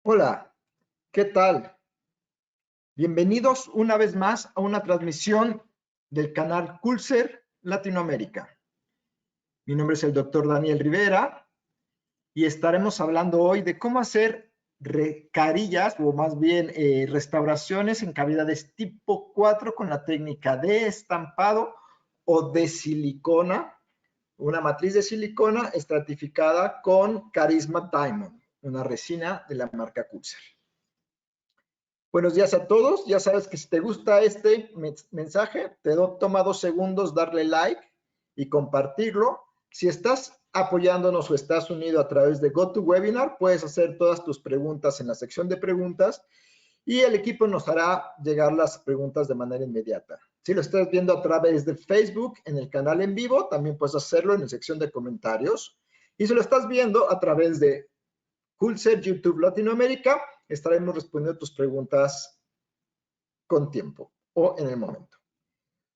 Hola, ¿qué tal? Bienvenidos una vez más a una transmisión del canal Culser Latinoamérica. Mi nombre es el doctor Daniel Rivera y estaremos hablando hoy de cómo hacer carillas o más bien restauraciones en cavidades tipo 4 con la técnica de estampado o de silicona, una matriz de silicona estratificada con Carisma Diamond, una resina de la marca Culser. Buenos días a todos. Ya sabes que si te gusta este mensaje, toma 2 segundos darle like y compartirlo. Si estás apoyándonos o estás unido a través de GoToWebinar, puedes hacer todas tus preguntas en la sección de preguntas y el equipo nos hará llegar las preguntas de manera inmediata. Si lo estás viendo a través de Facebook, en el canal en vivo, también puedes hacerlo en la sección de comentarios. Y si lo estás viendo a través de Culser YouTube Latinoamérica, estaremos respondiendo tus preguntas con tiempo o en el momento.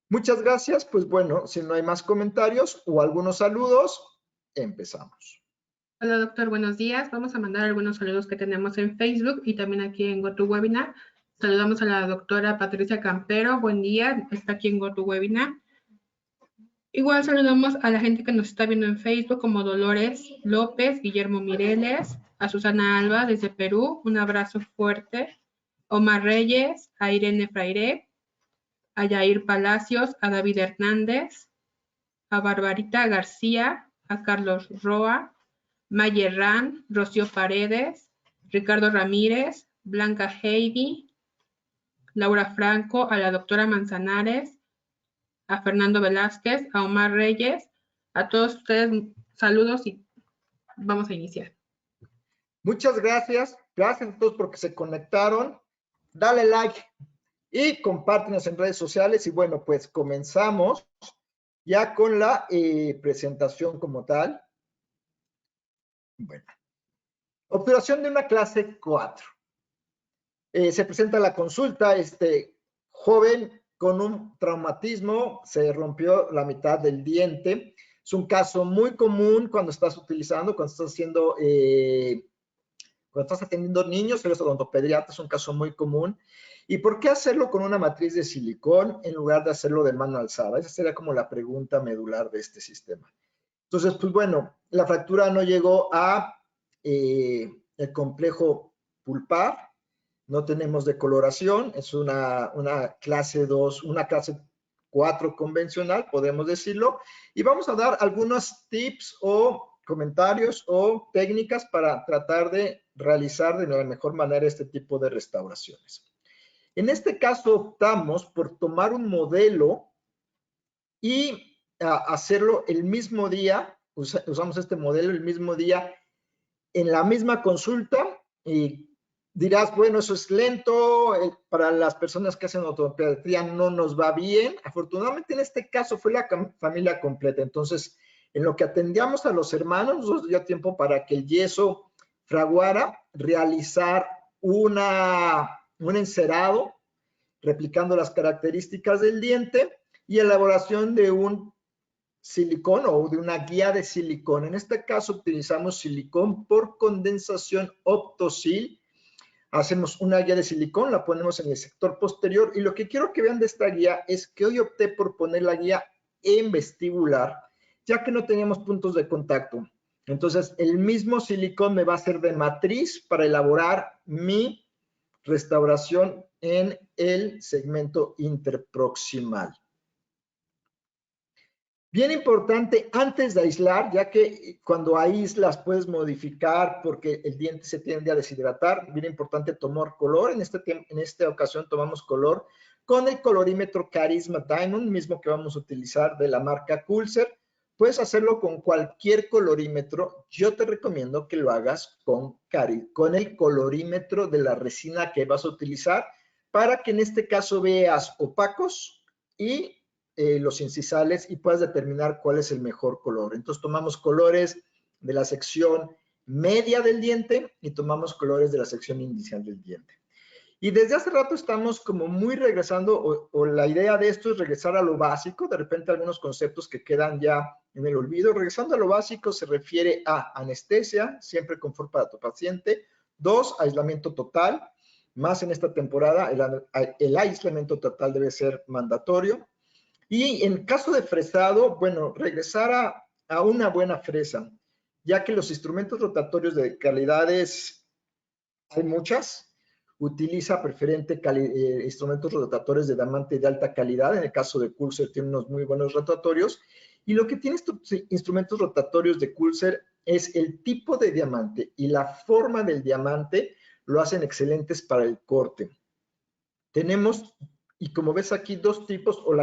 Muchas gracias. Pues bueno, si no hay más comentarios o algunos saludos, empezamos. Hola doctor, buenos días. Vamos a mandar algunos saludos que tenemos en Facebook y también aquí en GoToWebinar. Saludamos a la doctora Patricia Campero. Buen día, está aquí en GoToWebinar. Igual saludamos a la gente que nos está viendo en Facebook como Dolores López, Guillermo Mireles, a Susana Alba desde Perú, un abrazo fuerte, Omar Reyes, a Irene Fraire, a Yair Palacios, a David Hernández, a Barbarita García, a Carlos Roa, Mayer Ran, Rocío Paredes, Ricardo Ramírez, Blanca Heidi, Laura Franco, a la doctora Manzanares, a Fernando Velázquez, a Omar Reyes, a todos ustedes saludos y vamos a iniciar. Muchas gracias. Gracias a todos porque se conectaron. Dale like y compártenos en redes sociales. Y bueno, pues comenzamos ya con la presentación como tal. Bueno, obturación de una clase 4. Se presenta la consulta, joven con un traumatismo, se rompió la mitad del diente. Es un caso muy común cuando estás atendiendo niños, eres odontopediatra, es un caso muy común. ¿Y por qué hacerlo con una matriz de silicón en lugar de hacerlo de mano alzada? Esa sería como la pregunta medular de este sistema. Entonces, pues bueno, la fractura no llegó a el complejo pulpar, no tenemos decoloración, es una clase 2, una clase 4 convencional, podemos decirlo, y vamos a dar algunos tips o comentarios o técnicas para tratar de realizar de la mejor manera este tipo de restauraciones. En este caso optamos por tomar un modelo y hacerlo el mismo día, usamos este modelo el mismo día en la misma consulta y dirás, bueno, eso es lento, para las personas que hacen odontopediatría no nos va bien. Afortunadamente en este caso fue la familia completa, entonces en lo que atendíamos a los hermanos nos dio tiempo para que el yeso fraguara, realizar un encerado replicando las características del diente y elaboración de un silicón o de una guía de silicón. En este caso utilizamos silicón por condensación Optosil. Hacemos una guía de silicón, la ponemos en el sector posterior y lo que quiero que vean de esta guía es que hoy opté por poner la guía en vestibular, ya que no teníamos puntos de contacto. Entonces, el mismo silicón me va a ser de matriz para elaborar mi restauración en el segmento interproximal. Bien importante antes de aislar, ya que cuando aíslas puedes modificar porque el diente se tiende a deshidratar, bien importante tomar color. En esta ocasión tomamos color con el colorímetro Carisma Diamond, mismo que vamos a utilizar de la marca Culser. Puedes hacerlo con cualquier colorímetro. Yo te recomiendo que lo hagas con el colorímetro de la resina que vas a utilizar para que en este caso veas opacos y los incisales y puedas determinar cuál es el mejor color. Entonces tomamos colores de la sección media del diente y tomamos colores de la sección inicial del diente. Y desde hace rato estamos como muy regresando, o la idea de esto es regresar a lo básico, de repente algunos conceptos que quedan ya en el olvido. Regresando a lo básico se refiere a anestesia, siempre confort para tu paciente, 2, aislamiento total, más en esta temporada el aislamiento total debe ser mandatorio. Y en caso de fresado, bueno, regresar a una buena fresa, ya que los instrumentos rotatorios de calidades, hay muchas. Utiliza instrumentos rotatorios de diamante de alta calidad. En el caso de Coulser tiene unos muy buenos rotatorios. Y lo que tiene estos instrumentos rotatorios de Coulser es el tipo de diamante y la forma del diamante lo hacen excelentes para el corte. Tenemos, y como ves aquí, dos tipos, o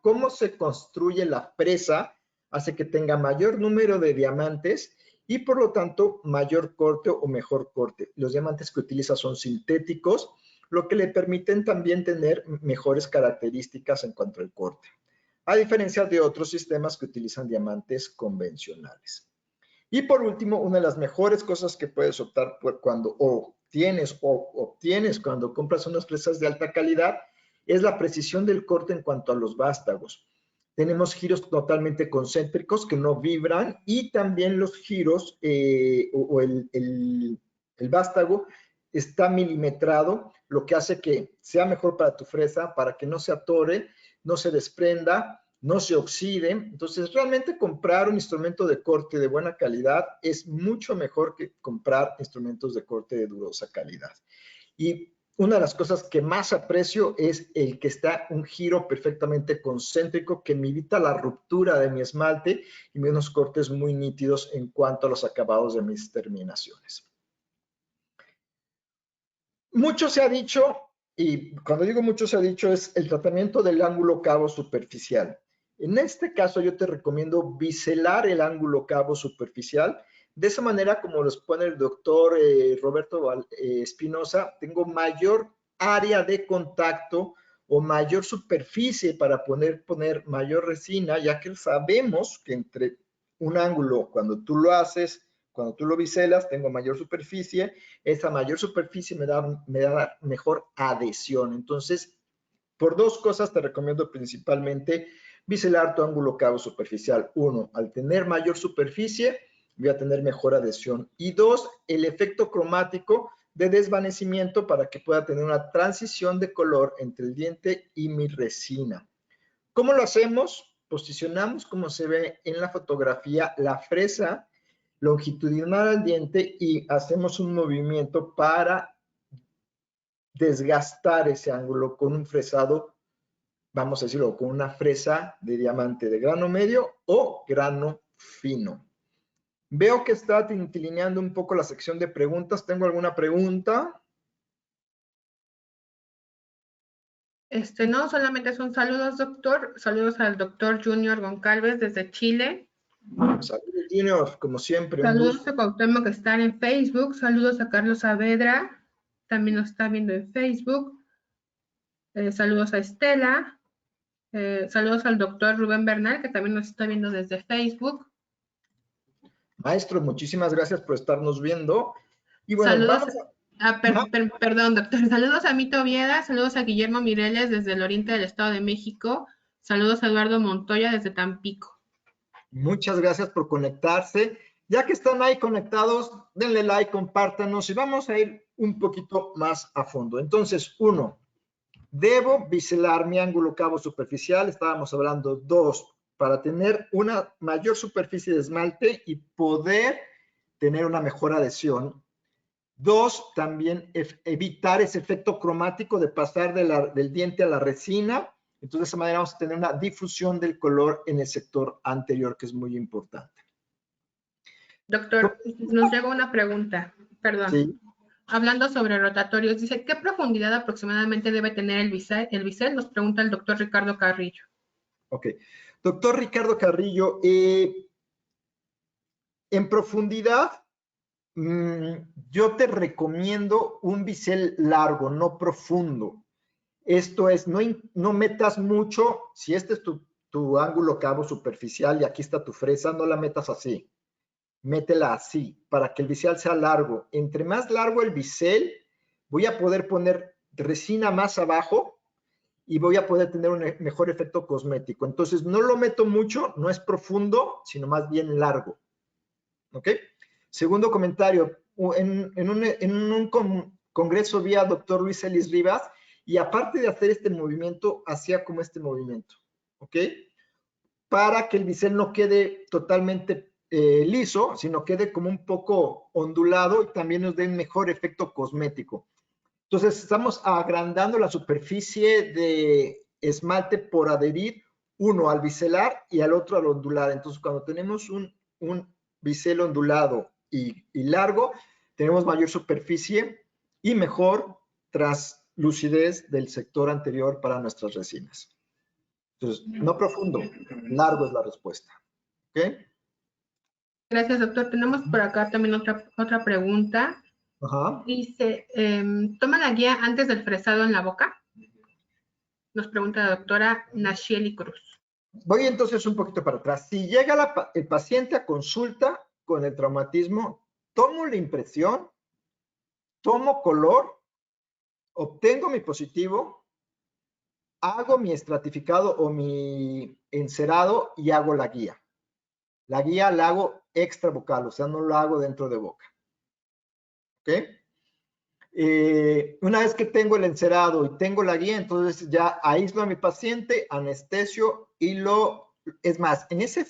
cómo se construye la fresa hace que tenga mayor número de diamantes y por lo tanto mayor corte o mejor corte. Los diamantes que utiliza son sintéticos, lo que le permiten también tener mejores características en cuanto al corte, a diferencia de otros sistemas que utilizan diamantes convencionales. Y por último, una de las mejores cosas que puedes optar por cuando obtienes cuando compras unas fresas de alta calidad es la precisión del corte en cuanto a los vástagos. Tenemos giros totalmente concéntricos que no vibran y también los giros el vástago está milimetrado, lo que hace que sea mejor para tu fresa, para que no se atore, no se desprenda, no se oxide. Entonces, realmente comprar un instrumento de corte de buena calidad es mucho mejor que comprar instrumentos de corte de dudosa calidad. Y una de las cosas que más aprecio es el que está un giro perfectamente concéntrico que me evita la ruptura de mi esmalte y me da unos cortes muy nítidos en cuanto a los acabados de mis terminaciones. Mucho se ha dicho, y cuando digo mucho se ha dicho, es el tratamiento del ángulo cabo superficial. En este caso yo te recomiendo biselar el ángulo cabo superficial. De esa manera, como los pone el doctor Roberto Espinosa, tengo mayor área de contacto o mayor superficie para poner mayor resina, ya que sabemos que entre un ángulo, cuando tú lo haces, cuando tú lo biselas, tengo mayor superficie. Esa mayor superficie me da mejor adhesión. Entonces, por dos cosas te recomiendo principalmente biselar tu ángulo cabo superficial. Uno, al tener mayor superficie, voy a tener mejor adhesión. Y dos, el efecto cromático de desvanecimiento para que pueda tener una transición de color entre el diente y mi resina. ¿Cómo lo hacemos? Posicionamos, como se ve en la fotografía, la fresa longitudinal al diente y hacemos un movimiento para desgastar ese ángulo con un fresado, vamos a decirlo, con una fresa de diamante de grano medio o grano fino. Veo que está tintilineando un poco la sección de preguntas. ¿Tengo alguna pregunta? No, solamente son saludos, doctor. Saludos al doctor Junior Goncalves desde Chile. Saludos, Junior, como siempre. Saludos a Cuauhtémoc que están en Facebook. Saludos a Carlos Saavedra, también nos está viendo en Facebook. Saludos a Estela. Saludos al doctor Rubén Bernal, que también nos está viendo desde Facebook. Maestro, muchísimas gracias por estarnos viendo. Y bueno, saludos perdón, doctor. Saludos a Mito Vieda, saludos a Guillermo Mireles desde el oriente del Estado de México. Saludos a Eduardo Montoya desde Tampico. Muchas gracias por conectarse. Ya que están ahí conectados, denle like, compártanos y vamos a ir un poquito más a fondo. Entonces, 1, debo biselar mi ángulo cabo superficial. Estábamos hablando 2, para tener una mayor superficie de esmalte y poder tener una mejor adhesión. 2, también evitar ese efecto cromático de pasar del diente a la resina. Entonces, de esa manera vamos a tener una difusión del color en el sector anterior, que es muy importante. Doctor, nos llegó una pregunta, perdón. Sí. Hablando sobre rotatorios, dice, ¿qué profundidad aproximadamente debe tener el bisel? Nos pregunta el doctor Ricardo Carrillo. Ok. Doctor Ricardo Carrillo, en profundidad, yo te recomiendo un bisel largo, no profundo. Esto es, no metas mucho. Si este es tu ángulo cabo superficial y aquí está tu fresa, no la metas así. Métela así, para que el bisel sea largo. Entre más largo el bisel, voy a poder poner resina más abajo y voy a poder tener un mejor efecto cosmético. Entonces, no lo meto mucho, no es profundo, sino más bien largo. ¿Ok? Segundo comentario, congreso vi al doctor Luis Ellis Rivas y aparte de hacer este movimiento, hacía como este movimiento, ¿ok? Para que el bisel no quede totalmente liso, sino quede como un poco ondulado y también nos dé un mejor efecto cosmético. Entonces, estamos agrandando la superficie de esmalte por adherir, uno al biselar y al otro al ondular. Entonces, cuando tenemos un bisel ondulado y largo, tenemos mayor superficie y mejor translucidez del sector anterior para nuestras resinas. Entonces, no profundo, largo es la respuesta. ¿Ok? Gracias, doctor. Tenemos por acá también otra pregunta. Ajá. Dice, ¿toma la guía antes del fresado en la boca? Nos pregunta la doctora Nashieli Cruz. Voy entonces un poquito para atrás. Si llega el paciente a consulta con el traumatismo, tomo la impresión, tomo color, obtengo mi positivo, hago mi estratificado o mi encerado y hago la guía. La guía la hago extra vocal, o sea, no lo hago dentro de boca. ¿Ok? Una vez que tengo el encerado y tengo la guía, entonces ya aíslo a mi paciente, anestesio y es más, en ese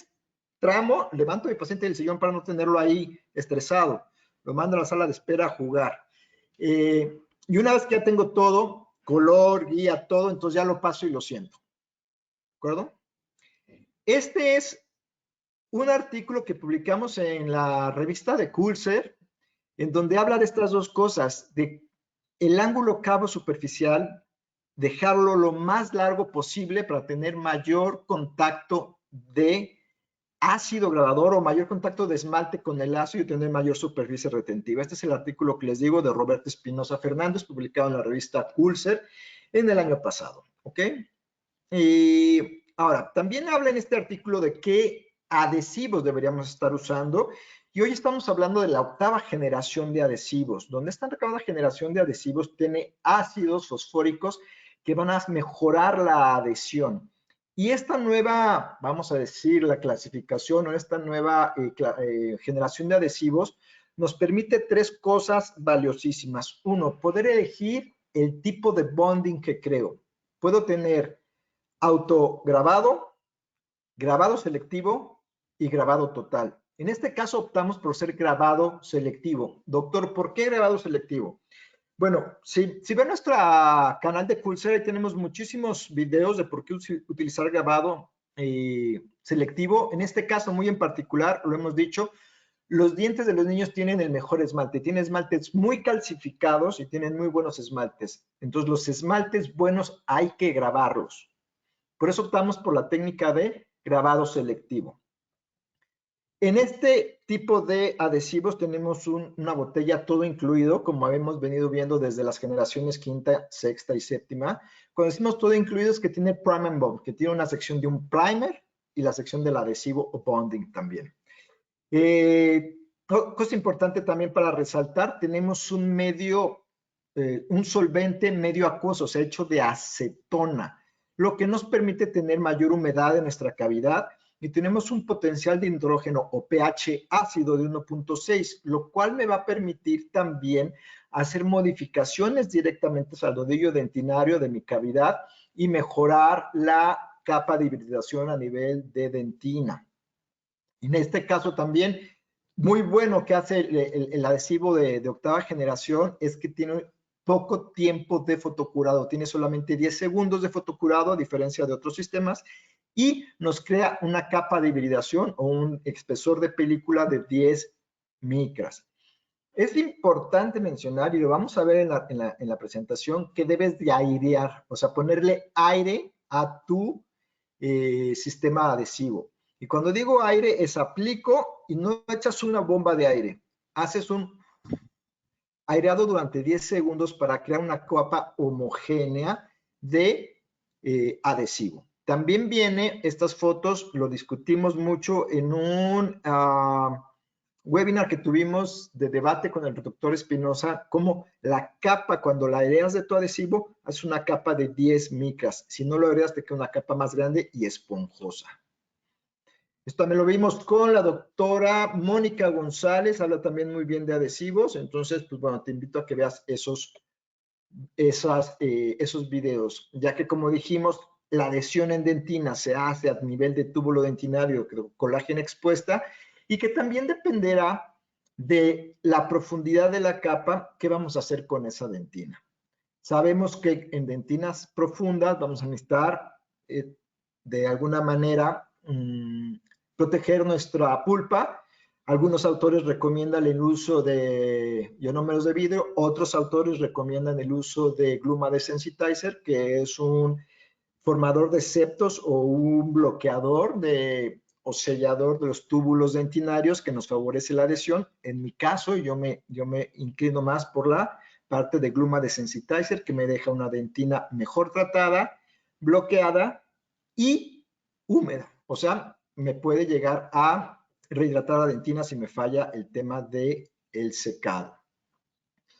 tramo levanto a mi paciente del sillón para no tenerlo ahí estresado. Lo mando a la sala de espera a jugar. Y una vez que ya tengo todo, color, guía, todo, entonces ya lo paso y lo siento. ¿De acuerdo? Este es un artículo que publicamos en la revista de Coulser, en donde habla de estas dos cosas, de el ángulo cabo superficial, dejarlo lo más largo posible para tener mayor contacto de ácido grabador o mayor contacto de esmalte con el ácido y tener mayor superficie retentiva. Este es el artículo que les digo de Roberto Espinosa Fernández, publicado en la revista Coulser en el año pasado. ¿Ok? Y ahora, también habla en este artículo de qué adhesivos deberíamos estar usando. Y hoy estamos hablando de la octava generación de adhesivos, donde esta octava generación de adhesivos tiene ácidos fosfóricos que van a mejorar la adhesión. Y esta nueva, vamos a decir, la clasificación o esta nueva generación de adhesivos nos permite tres cosas valiosísimas. Uno, poder elegir el tipo de bonding que creo. Puedo tener autograbado, grabado selectivo y grabado total. En este caso optamos por ser grabado selectivo. Doctor, ¿por qué grabado selectivo? Bueno, si ven nuestro canal de Coulser, ahí tenemos muchísimos videos de por qué utilizar grabado selectivo. En este caso, muy en particular, lo hemos dicho, los dientes de los niños tienen el mejor esmalte. Tienen esmaltes muy calcificados y tienen muy buenos esmaltes. Entonces, los esmaltes buenos hay que grabarlos. Por eso optamos por la técnica de grabado selectivo. En este tipo de adhesivos tenemos una botella todo incluido, como hemos venido viendo desde las generaciones quinta, sexta y séptima. Cuando decimos todo incluido es que tiene prime and bond, que tiene una sección de un primer y la sección del adhesivo o bonding también. Cosa importante también para resaltar, tenemos un solvente medio acuoso, o sea, hecho de acetona, lo que nos permite tener mayor humedad en nuestra cavidad y tenemos un potencial de hidrógeno o pH ácido de 1.6, lo cual me va a permitir también hacer modificaciones directamente al nodillo dentinario de mi cavidad y mejorar la capa de hibridación a nivel de dentina. En este caso también, muy bueno que hace el adhesivo de octava generación es que tiene poco tiempo de fotocurado, tiene solamente 10 segundos de fotocurado a diferencia de otros sistemas y nos crea una capa de hibridación o un espesor de película de 10 micras. Es importante mencionar, y lo vamos a ver en la presentación, que debes de airear, o sea, ponerle aire a tu sistema adhesivo. Y cuando digo aire es aplico y no echas una bomba de aire, haces un aireado durante 10 segundos para crear una capa homogénea de adhesivo. También viene estas fotos, lo discutimos mucho en un webinar que tuvimos de debate con el doctor Espinosa, cómo la capa, cuando la aireas de tu adhesivo, hace una capa de 10 micras. Si no lo aireas, te queda una capa más grande y esponjosa. Esto también lo vimos con la doctora Mónica González, habla también muy bien de adhesivos. Entonces, pues bueno, te invito a que veas esos videos, ya que como dijimos, la adhesión en dentina se hace a nivel de túbulo dentinario, colágeno expuesta, y que también dependerá de la profundidad de la capa, qué vamos a hacer con esa dentina. Sabemos que en dentinas profundas vamos a necesitar de alguna manera proteger nuestra pulpa. Algunos autores recomiendan el uso de ionómeros de vidrio, otros autores recomiendan el uso de Gluma Desensitizer, que es un formador de septos o un bloqueador o sellador de los túbulos dentinarios que nos favorece la adhesión. En mi caso, yo me inclino más por la parte de Gluma Desensitizer, que me deja una dentina mejor tratada, bloqueada y húmeda. O sea, me puede llegar a rehidratar la dentina si me falla el tema del secado.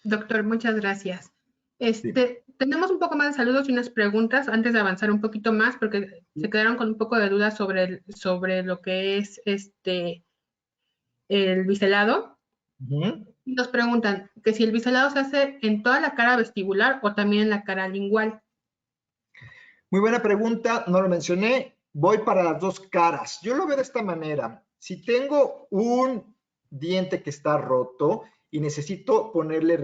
Doctor, muchas gracias. Sí. Tenemos un poco más de saludos y unas preguntas antes de avanzar un poquito más, porque se quedaron con un poco de dudas sobre lo que es el biselado. Nos preguntan que si el biselado se hace en toda la cara vestibular o también en la cara lingual. Muy buena pregunta, no lo mencioné. Voy para las dos caras. Yo lo veo de esta manera. Si tengo un diente que está roto y necesito ponerle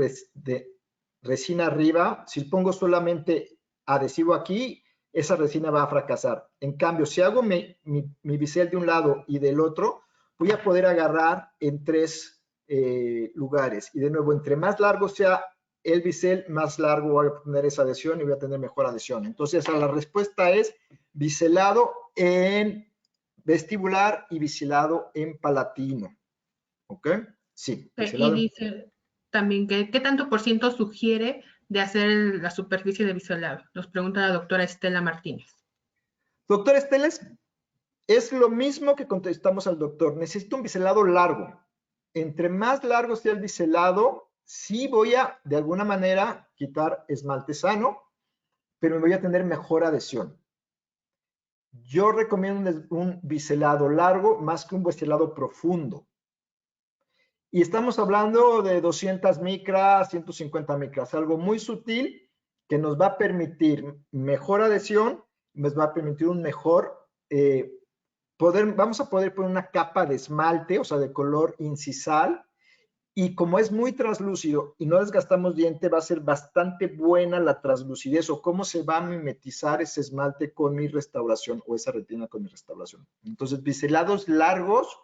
resina arriba, si pongo solamente adhesivo aquí, esa resina va a fracasar. En cambio, si hago mi bisel de un lado y del otro, voy a poder agarrar en tres lugares. Y de nuevo, entre más largo sea el bisel, más largo voy a tener esa adhesión y voy a tener mejor adhesión. Entonces, la respuesta es biselado en vestibular y biselado en palatino. ¿Ok? Sí. Y dice también que qué tanto por ciento sugiere de hacer la superficie de biselado. Nos pregunta la doctora Estela Martínez. Doctora Estela, es lo mismo que contestamos al doctor. Necesito un biselado largo. Entre más largo sea el biselado, sí voy a, de alguna manera, quitar esmalte sano, pero me voy a tener mejor adhesión. Yo recomiendo un biselado largo más que un biselado profundo. Y estamos hablando de 200 micras, 150 micras, algo muy sutil que nos va a permitir mejor adhesión, nos va a permitir un mejor vamos a poder poner una capa de esmalte, o sea, de color incisal, y como es muy translúcido y no desgastamos diente, va a ser bastante buena la translucidez o cómo se va a mimetizar ese esmalte con mi restauración o esa retina con mi restauración. Entonces, biselados largos,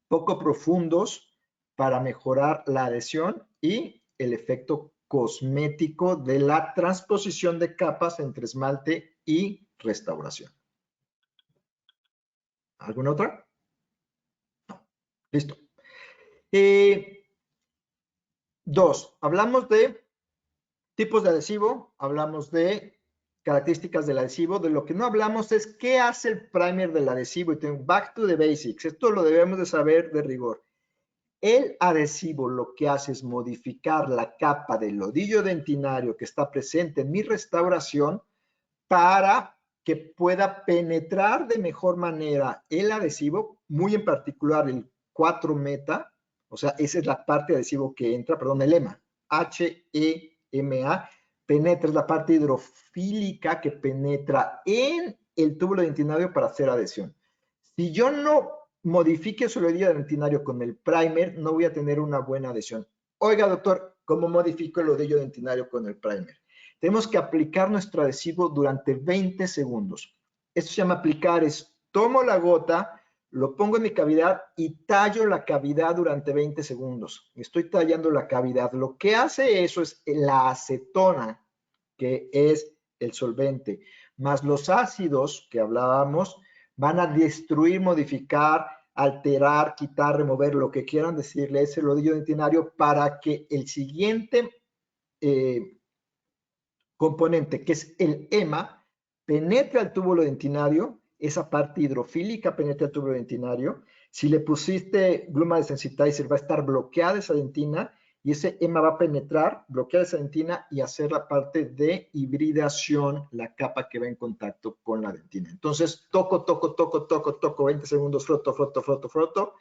poco profundos, para mejorar la adhesión y el efecto cosmético de la transposición de capas entre esmalte y restauración. ¿Alguna otra? Listo. Dos, hablamos de tipos de adhesivo, hablamos de características del adhesivo. De lo que no hablamos es qué hace el primer del adhesivo. Y tengo back to the basics. Esto lo debemos de saber de rigor. El adhesivo lo que hace es modificar la capa del lodillo dentinario que está presente en mi restauración para que pueda penetrar de mejor manera el adhesivo, muy en particular el 4-meta, o sea, esa es la parte de adhesivo que entra, perdón, el EMA, H-E-M-A, penetra, es la parte hidrofílica que penetra en el túbulo dentinario para hacer adhesión. Si yo no modifique su lodillo dentinario con el primer, no voy a tener una buena adhesión. Oiga, doctor, ¿cómo modifico el lodillo dentinario con el primer? Tenemos que aplicar nuestro adhesivo durante 20 segundos. Esto se llama aplicar, es tomo la gota, lo pongo en mi cavidad y tallo la cavidad durante 20 segundos. Estoy tallando la cavidad. Lo que hace eso es la acetona, que es el solvente, más los ácidos que hablábamos, van a destruir, modificar, alterar, quitar, remover, lo que quieran decirle ese lodillo dentinario para que el siguiente componente, que es el EMA, penetra el túbulo dentinario, esa parte hidrofílica penetra el túbulo dentinario. Si le pusiste Gluma Desensitizer, va a estar bloqueada esa dentina y ese EMA va a penetrar, bloquear esa dentina y hacer la parte de hibridación, la capa que va en contacto con la dentina. Entonces, toco, 20 segundos, froto.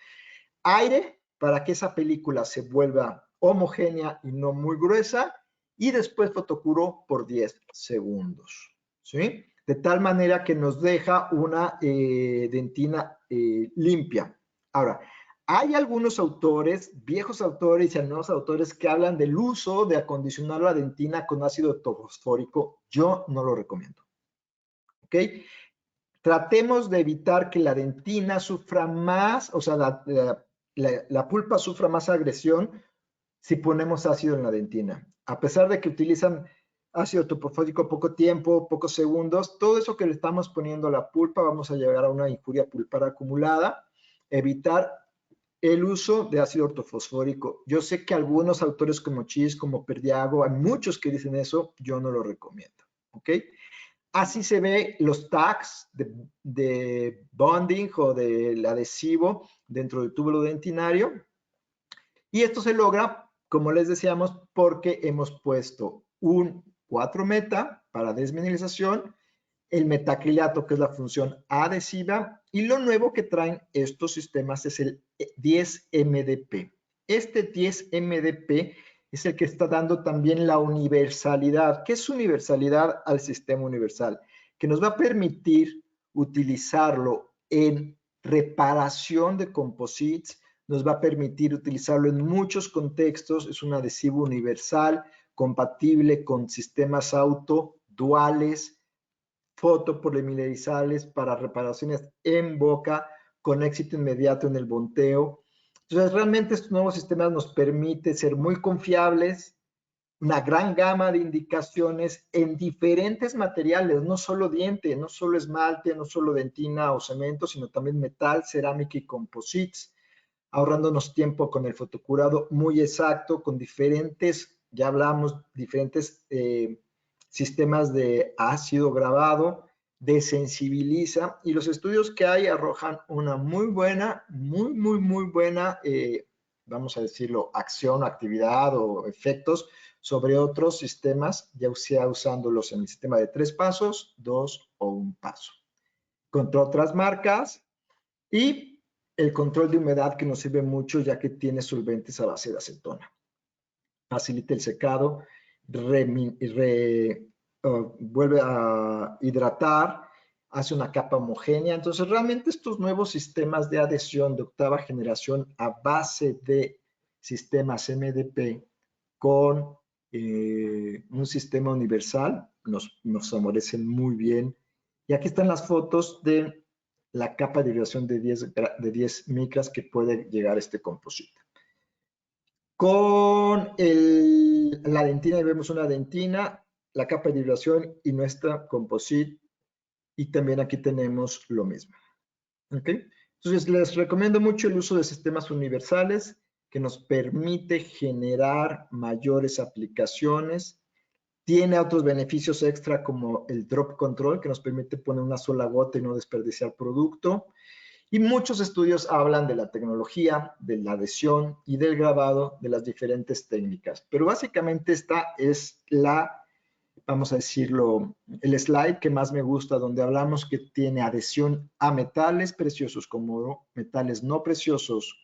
Aire para que esa película se vuelva homogénea y no muy gruesa, y después fotocuro por 10 segundos, ¿sí? De tal manera que nos deja una dentina limpia. Ahora, hay algunos autores, viejos autores y nuevos autores, que hablan del uso de acondicionar la dentina con ácido ortofosfórico. Yo no lo recomiendo. ¿Ok? Tratemos de evitar que la dentina sufra más, o sea, la pulpa sufra más agresión si ponemos ácido en la dentina. A pesar de que utilizan ácido ortofosfórico poco tiempo, pocos segundos, todo eso que le estamos poniendo a la pulpa, vamos a llegar a una injuria pulpar acumulada. Evitar el uso de ácido ortofosfórico. Yo sé que algunos autores como Chis, como Perdiago, hay muchos que dicen eso, yo no lo recomiendo, ¿ok? Así se ve los tags de bonding o del adhesivo dentro del túbulo dentinario. Y esto se logra, como les decíamos, porque hemos puesto un 4-meta para desmineralización, el metacrilato, que es la función adhesiva, y lo nuevo que traen estos sistemas es el 10-MDP. Este 10-MDP es el que está dando también la universalidad. ¿Qué es universalidad al sistema universal? Que nos va a permitir utilizarlo en reparación de composites, nos va a permitir utilizarlo en muchos contextos. Es un adhesivo universal, compatible con sistemas auto duales, fotopolimerizales para reparaciones en boca con éxito inmediato en el bonteo. Entonces, realmente estos nuevos sistemas nos permiten ser muy confiables, una gran gama de indicaciones en diferentes materiales, no solo diente, no solo esmalte, no solo dentina o cemento, sino también metal, cerámica y composites, ahorrándonos tiempo con el fotocurado muy exacto, con diferentes, ya hablamos, diferentes sistemas de ácido grabado, desensibiliza, y los estudios que hay arrojan una muy buena, muy buena, vamos a decirlo, acción, actividad o efectos sobre otros sistemas, ya sea usándolos en el sistema de 3 pasos, 2 o 1 paso. Contra otras marcas, y el control de humedad, que nos sirve mucho ya que tiene solventes a base de acetona. Facilita el secado, vuelve a hidratar, hace una capa homogénea. Entonces, realmente estos nuevos sistemas de adhesión de octava generación a base de sistemas MDP con un sistema universal nos favorecen muy bien. Y aquí están las fotos de la capa de hidratación de 10 micras que puede llegar a este composite. Con la dentina, vemos una dentina, la capa de hidratación y nuestra composite, y también aquí tenemos lo mismo. ¿Okay? Entonces, les recomiendo mucho el uso de sistemas universales que nos permite generar mayores aplicaciones. Tiene otros beneficios extra como el drop control, que nos permite poner una sola gota y no desperdiciar producto. Y muchos estudios hablan de la tecnología, de la adhesión y del grabado de las diferentes técnicas. Pero básicamente esta es vamos a decirlo, el slide que más me gusta, donde hablamos que tiene adhesión a metales preciosos como metales no preciosos,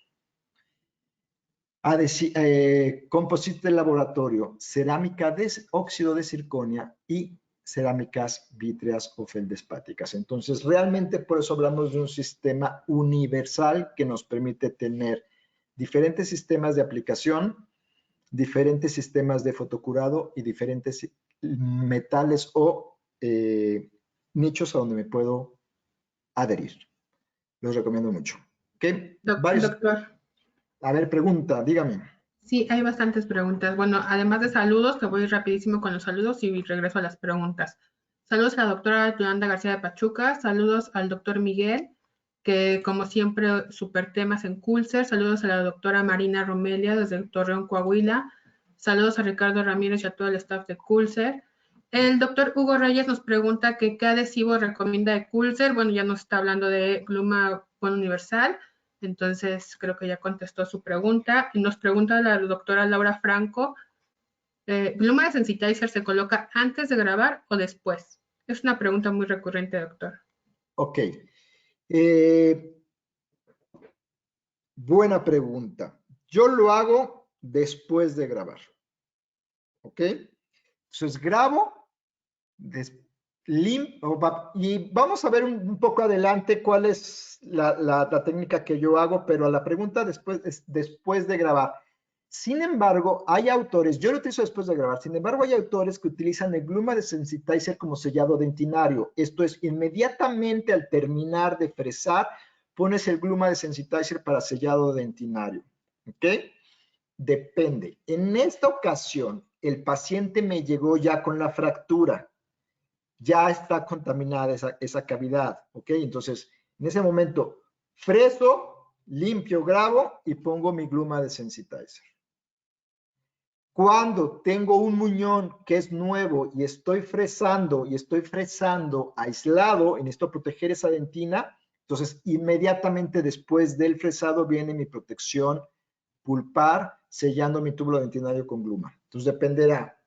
composite de laboratorio, cerámica de óxido de circonia y cerámicas vítreas o feldespáticas. Entonces, realmente por eso hablamos de un sistema universal que nos permite tener diferentes sistemas de aplicación, diferentes sistemas de fotocurado y diferentes metales o nichos a donde me puedo adherir. Los recomiendo mucho. ¿Okay? Doctor. A ver, pregunta, dígame. Sí, hay bastantes preguntas. Bueno, además de saludos, te voy rapidísimo con los saludos y regreso a las preguntas. Saludos a la doctora Yolanda García de Pachuca, saludos al doctor Miguel, que como siempre, super temas en Culser, saludos a la doctora Marina Romelia desde Torreón, Coahuila, saludos a Ricardo Ramírez y a todo el staff de Culser. El doctor Hugo Reyes nos pregunta que qué adhesivo recomienda de Culser. Bueno, ya nos está hablando de Gluma Universal. Entonces, creo que ya contestó su pregunta. Nos pregunta la doctora Laura Franco, ¿Gluma de Sensitizer se coloca antes de grabar o después? Es una pregunta muy recurrente, doctor. Ok. Buena pregunta. Yo lo hago después de grabar. ¿Ok? Entonces grabo, y vamos a ver un poco adelante cuál es la técnica que yo hago, pero a la pregunta después es después de grabar. Sin embargo, hay autores, yo lo utilizo después de grabar, sin embargo, hay autores que utilizan el Gluma de Sensitizer como sellado dentinario. Esto es, inmediatamente al terminar de fresar, pones el Gluma de Sensitizer para sellado dentinario. ¿Ok? Depende. En esta ocasión, el paciente me llegó ya con la fractura. Ya está contaminada esa cavidad. ¿Ok? Entonces, en ese momento, freso, limpio, grabo y pongo mi Gluma de Sensitizer. Cuando tengo un muñón que es nuevo y estoy fresando aislado y necesito proteger esa dentina, entonces inmediatamente después del fresado viene mi protección pulpar, sellando mi túbulo dentinario con Gluma. Entonces dependerá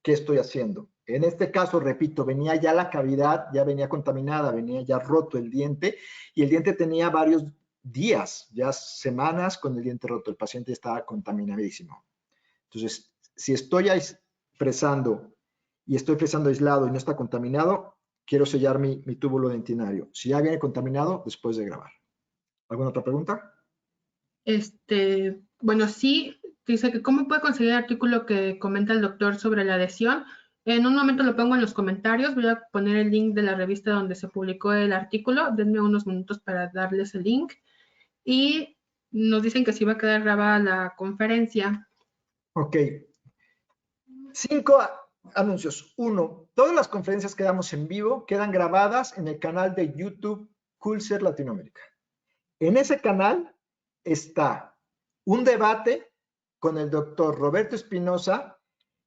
qué estoy haciendo. En este caso, repito, venía ya la cavidad, ya venía contaminada, venía ya roto el diente y el diente tenía varios días, ya semanas con el diente roto. El paciente estaba contaminadísimo. Entonces, si estoy fresando y estoy fresando aislado y no está contaminado, quiero sellar mi túbulo dentinario. Si ya viene contaminado, después de grabar. ¿Alguna otra pregunta? Bueno, sí, dice que cómo puede conseguir el artículo que comenta el doctor sobre la adhesión. En un momento lo pongo en los comentarios, voy a poner el link de la revista donde se publicó el artículo. Denme unos minutos para darles el link. Y nos dicen que sí va a quedar grabada la conferencia. Ok. 5 anuncios. 1, todas las conferencias que damos en vivo quedan grabadas en el canal de YouTube Culser Latinoamérica. En ese canal está un debate con el doctor Roberto Espinosa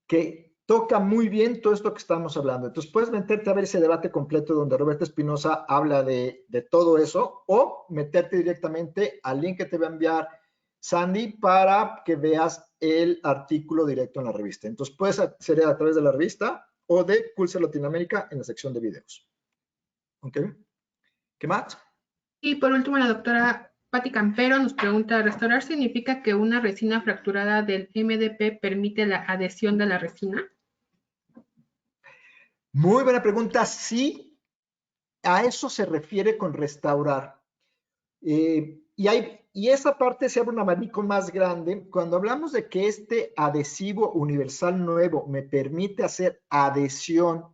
que toca muy bien todo esto que estamos hablando. Entonces puedes meterte a ver ese debate completo donde Roberto Espinosa habla de todo eso o meterte directamente al link que te va a enviar Sandy para que veas el artículo directo en la revista. Entonces puedes acceder a través de la revista o de Culser Latinoamérica en la sección de videos. ¿Ok? ¿Qué más? Y por último, la doctora Patti Campero nos pregunta, ¿restaurar significa que una resina fracturada del MDP permite la adhesión de la resina? Muy buena pregunta. Sí, a eso se refiere con restaurar. Y esa parte se abre un abanico más grande. Cuando hablamos de que este adhesivo universal nuevo me permite hacer adhesión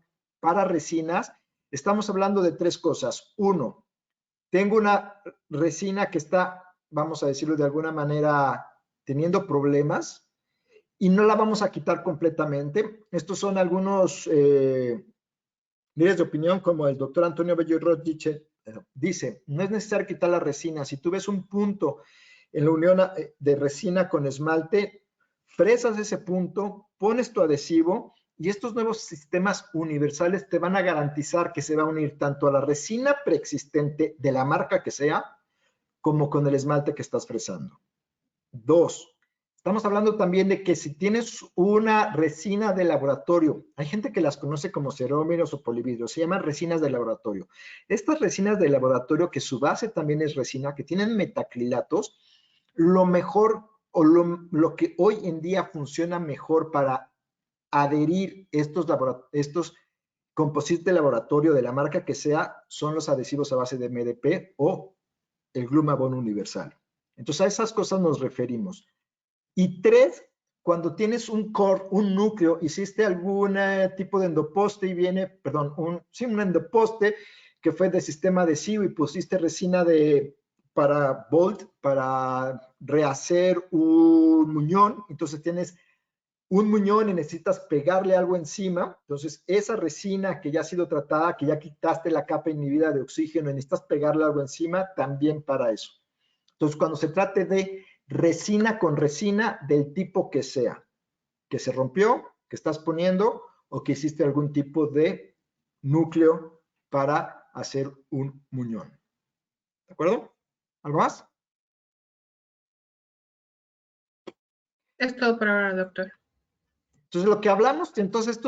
para resinas, estamos hablando de 3 cosas. 1, tengo una resina que está, vamos a decirlo de alguna manera, teniendo problemas y no la vamos a quitar completamente. Estos son algunos líderes de opinión como el doctor Antonio Bello Rodríguez dice, no es necesario quitar la resina. Si tú ves un punto en la unión de resina con esmalte, fresas ese punto, pones tu adhesivo y estos nuevos sistemas universales te van a garantizar que se va a unir tanto a la resina preexistente de la marca que sea, como con el esmalte que estás fresando. 2, estamos hablando también de que si tienes una resina de laboratorio, hay gente que las conoce como cerómeros o polividrios, se llaman resinas de laboratorio. Estas resinas de laboratorio, que su base también es resina, que tienen metacrilatos, lo mejor o lo que hoy en día funciona mejor para adherir estos composites de laboratorio de la marca que sea, son los adhesivos a base de MDP o el Gluma Bond Universal. Entonces a esas cosas nos referimos. Y 3, cuando tienes un core, un núcleo, hiciste algún tipo de endoposte y viene, perdón, un endoposte que fue de sistema adhesivo y pusiste resina para Bolt, para rehacer un muñón, entonces tienes un muñón y necesitas pegarle algo encima, entonces esa resina que ya ha sido tratada, que ya quitaste la capa inhibida de oxígeno y necesitas pegarle algo encima, también para eso. Entonces, cuando se trate de resina con resina del tipo que sea, que se rompió, que estás poniendo o que hiciste algún tipo de núcleo para hacer un muñón. ¿De acuerdo? ¿Algo más? Es todo por ahora, doctor. Entonces, lo que hablamos, entonces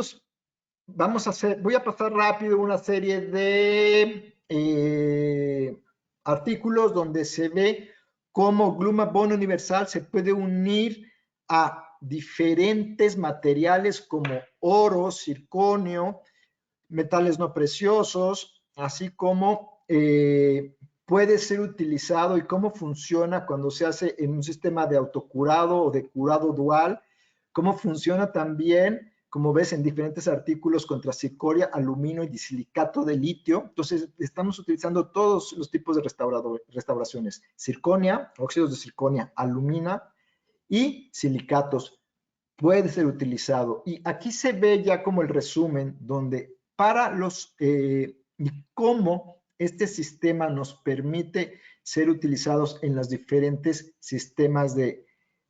voy a pasar rápido una serie de artículos donde se ve cómo Gluma-Bond universal se puede unir a diferentes materiales como oro, circonio, metales no preciosos, así como puede ser utilizado y cómo funciona cuando se hace en un sistema de autocurado o de curado dual, cómo funciona también, como ves en diferentes artículos, contra circonia, aluminio y disilicato de litio. Entonces, estamos utilizando todos los tipos de restauraciones: circonia, óxidos de circonia, alumina y silicatos. Puede ser utilizado. Y aquí se ve ya como el resumen, donde para y cómo este sistema nos permite ser utilizados en los diferentes sistemas de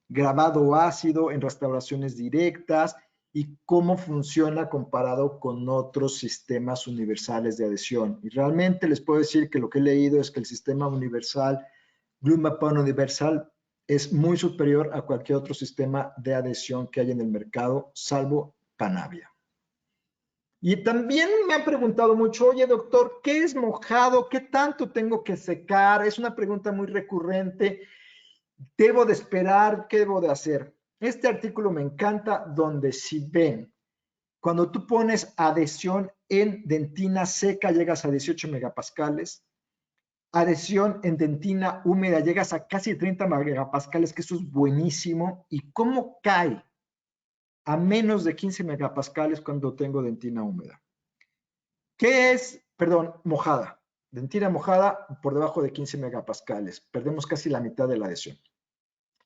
grabado ácido, en restauraciones directas, y cómo funciona comparado con otros sistemas universales de adhesión. Y realmente les puedo decir que lo que he leído es que el sistema universal, Gluma-Bond universal, es muy superior a cualquier otro sistema de adhesión que hay en el mercado, salvo Panavia. Y también me han preguntado mucho: oye, doctor, ¿qué es mojado? ¿Qué tanto tengo que secar? Es una pregunta muy recurrente. ¿Debo de esperar? ¿Qué debo de hacer? Este artículo me encanta, donde si ven, cuando tú pones adhesión en dentina seca llegas a 18 megapascales, adhesión en dentina húmeda llegas a casi 30 megapascales, que eso es buenísimo. ¿Y cómo cae a menos de 15 megapascales cuando tengo dentina húmeda? ¿Qué es, perdón, mojada? Dentina mojada por debajo de 15 megapascales. Perdemos casi la mitad de la adhesión.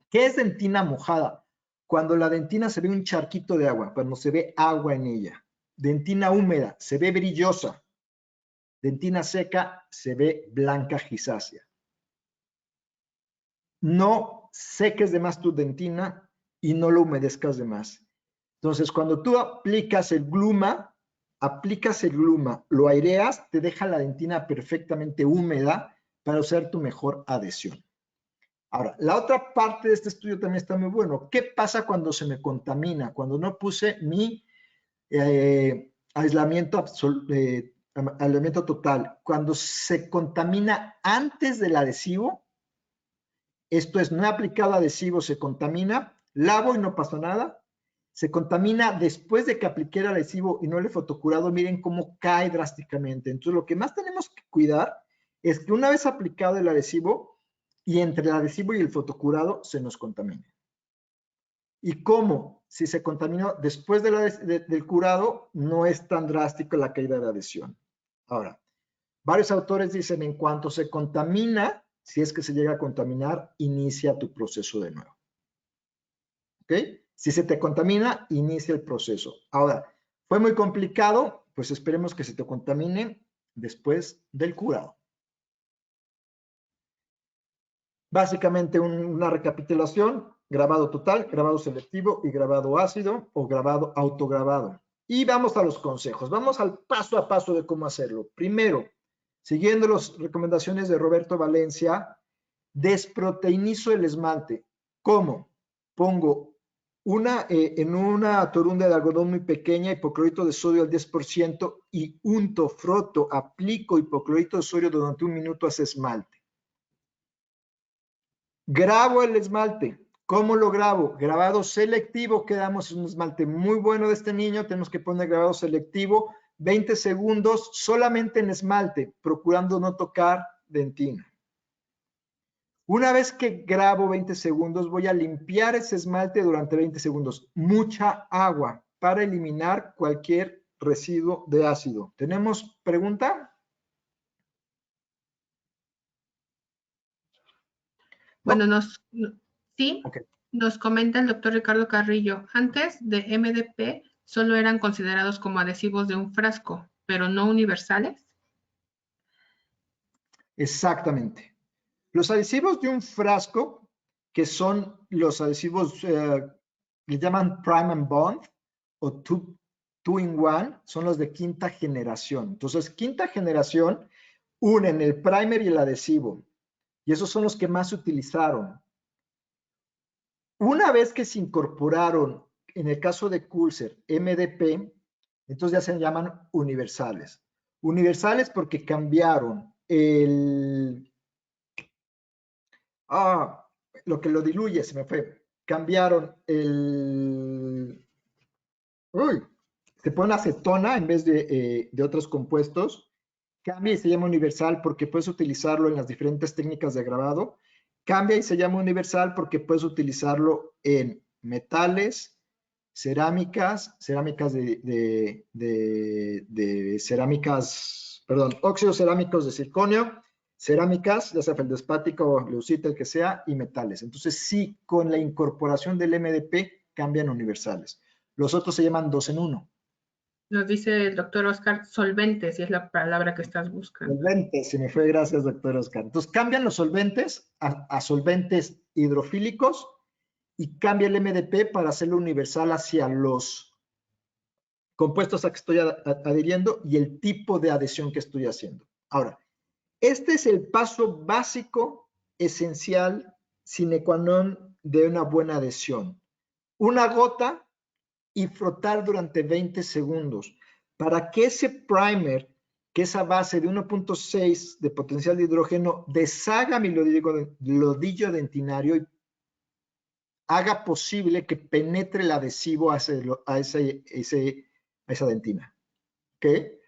¿Qué es dentina mojada? Cuando la dentina se ve un charquito de agua, cuando se ve agua en ella. Dentina húmeda, se ve brillosa. Dentina seca, se ve blanca grisácea. No seques de más tu dentina y no lo humedezcas de más. Entonces, cuando tú aplicas el Gluma, lo aireas, te deja la dentina perfectamente húmeda para usar tu mejor adhesión. Ahora, la otra parte de este estudio también está muy bueno. ¿Qué pasa cuando se me contamina? Cuando no puse mi aislamiento total. Cuando se contamina antes del adhesivo, esto es, no he aplicado adhesivo, se contamina, lavo y no pasó nada. Se contamina después de que apliqué el adhesivo y no le he fotocurado, miren cómo cae drásticamente. Entonces, lo que más tenemos que cuidar es que una vez aplicado el adhesivo, y entre el adhesivo y el fotocurado se nos contamina. ¿Y cómo? Si se contaminó después del curado, no es tan drástico la caída de adhesión. Ahora, varios autores dicen: en cuanto se contamina, si es que se llega a contaminar, inicia tu proceso de nuevo. ¿Ok? Si se te contamina, inicia el proceso. Ahora, ¿fue muy complicado? Pues esperemos que se te contamine después del curado. Básicamente una recapitulación: grabado total, grabado selectivo y grabado ácido o grabado autograbado. Y vamos a los consejos, vamos al paso a paso de cómo hacerlo. Primero, siguiendo las recomendaciones de Roberto Valencia, desproteinizo el esmalte. ¿Cómo? Pongo en una torunda de algodón muy pequeña hipoclorito de sodio al 10% y unto, froto, aplico hipoclorito de sodio durante 1 minuto a ese esmalte. Grabo el esmalte. ¿Cómo lo grabo? Grabado selectivo. Quedamos en un esmalte muy bueno de este niño. Tenemos que poner grabado selectivo. 20 segundos solamente en esmalte, procurando no tocar dentina. Una vez que grabo 20 segundos, voy a limpiar ese esmalte durante 20 segundos. Mucha agua para eliminar cualquier residuo de ácido. ¿Tenemos pregunta? Bueno, sí, okay. Nos comenta el doctor Ricardo Carrillo: antes de MDP solo eran considerados como adhesivos de un frasco, pero no universales. Exactamente. Los adhesivos de un frasco, que son los adhesivos, le llaman Prime and Bond o two in one, son los de quinta generación. Entonces, quinta generación unen el primer y el adhesivo, y esos son los que más se utilizaron. Una vez que se incorporaron, en el caso de Coulser, MDP, entonces ya se llaman universales. Universales porque cambiaron lo que lo diluye, se me fue. Cambiaron se pone acetona en vez de otros compuestos. Cambia y se llama universal porque puedes utilizarlo en las diferentes técnicas de grabado. Cambia y se llama universal porque puedes utilizarlo en metales, cerámicas óxidos cerámicos de circonio, cerámicas, ya sea feldespático, leucita, el que sea, y metales. Entonces, sí, con la incorporación del MDP cambian universales. Los otros se llaman 2 en 1. Nos dice el doctor Oscar, solventes, si es la palabra que estás buscando. Solventes, se me fue, gracias, doctor Oscar. Entonces, cambian los solventes a solventes hidrofílicos y cambia el MDP para hacerlo universal hacia los compuestos a que estoy adhiriendo y el tipo de adhesión que estoy haciendo. Ahora, este es el paso básico, esencial, sine qua non de una buena adhesión. Una gota y frotar durante 20 segundos para que ese primer, que esa base de 1.6 de potencial de hidrógeno, deshaga mi lodillo dentinario y haga posible que penetre el adhesivo a esa dentina. ¿Okay?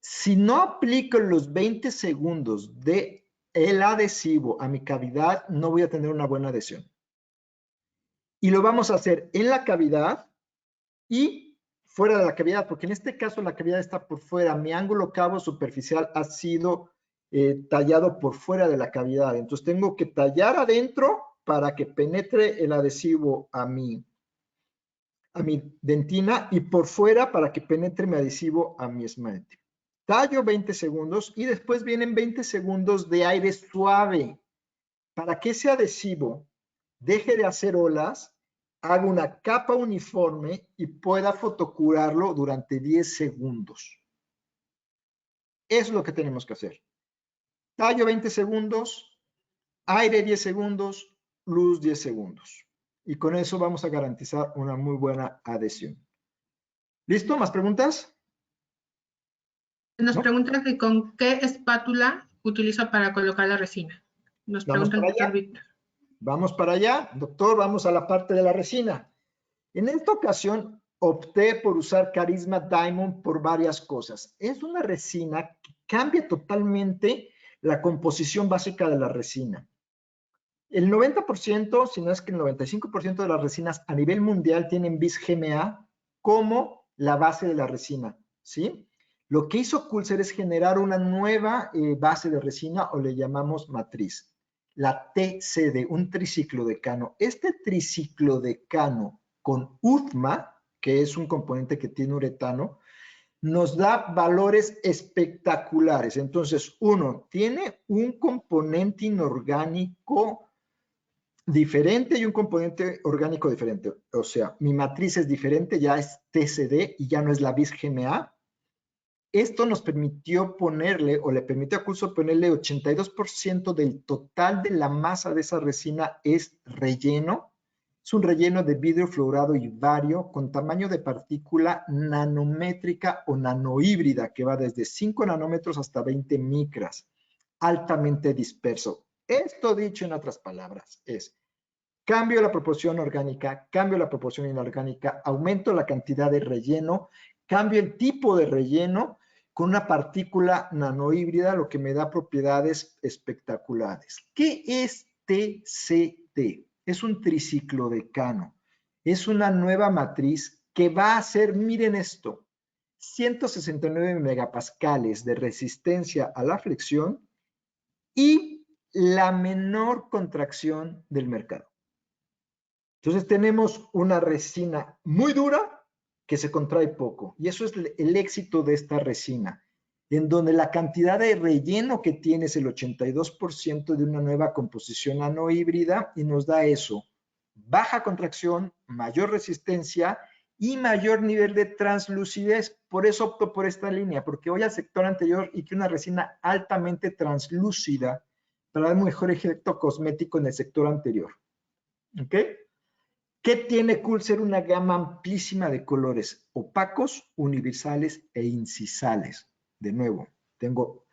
Si no aplico los 20 segundos de el adhesivo a mi cavidad, no voy a tener una buena adhesión. Y lo vamos a hacer en la cavidad y fuera de la cavidad, porque en este caso la cavidad está por fuera. Mi ángulo cabo superficial ha sido tallado por fuera de la cavidad. Entonces tengo que tallar adentro para que penetre el adhesivo a mi dentina y por fuera para que penetre mi adhesivo a mi esmalte. Tallo 20 segundos y después vienen 20 segundos de aire suave para que ese adhesivo deje de hacer olas, haga una capa uniforme y pueda fotocurarlo durante 10 segundos. Eso es lo que tenemos que hacer. Tallo 20 segundos, aire 10 segundos, luz 10 segundos. Y con eso vamos a garantizar una muy buena adhesión. ¿Listo? ¿Más preguntas? Nos ¿No? preguntan que con qué espátula utilizo para colocar la resina. Nos pregunta el doctor Víctor. Vamos para allá, doctor, vamos a la parte de la resina. En esta ocasión opté por usar Carisma Diamond por varias cosas. Es una resina que cambia totalmente la composición básica de la resina. El 90%, si no es que el 95% de las resinas a nivel mundial tienen bis GMA como la base de la resina, ¿sí? Lo que hizo Coulser es generar una nueva base de resina o le llamamos matriz, la TCD, un triciclodecano. Este triciclodecano con UTMA, que es un componente que tiene uretano, nos da valores espectaculares. Entonces, uno, tiene un componente inorgánico diferente y un componente orgánico diferente. O sea, mi matriz es diferente, ya es TCD y ya no es la bis GMA. Esto nos permitió ponerle, o le permitió a Coulser ponerle 82% del total de la masa de esa resina es relleno. Es un relleno de vidrio fluorado y bario con tamaño de partícula nanométrica o nanohíbrida que va desde 5 nanómetros hasta 20 micras, altamente disperso. Esto dicho en otras palabras es, cambio la proporción orgánica, cambio la proporción inorgánica, aumento la cantidad de relleno, cambio el tipo de relleno con una partícula nanohíbrida, lo que me da propiedades espectaculares. ¿Qué es TCD? Es un triciclodecano. Es una nueva matriz que va a ser, miren esto, 169 megapascales de resistencia a la fricción y la menor contracción del mercado. Entonces tenemos una resina muy dura que se contrae poco. Y eso es el éxito de esta resina, en donde la cantidad de relleno que tiene es el 82% de una nueva composición nanohíbrida y nos da eso. Baja contracción, mayor resistencia y mayor nivel de translucidez. Por eso opto por esta línea, porque voy al sector anterior y que una resina altamente translúcida para dar un mejor efecto cosmético en el sector anterior. ¿Ok? ¿Qué tiene Coolser? Una gama amplísima de colores opacos, universales e incisales. De nuevo, tengo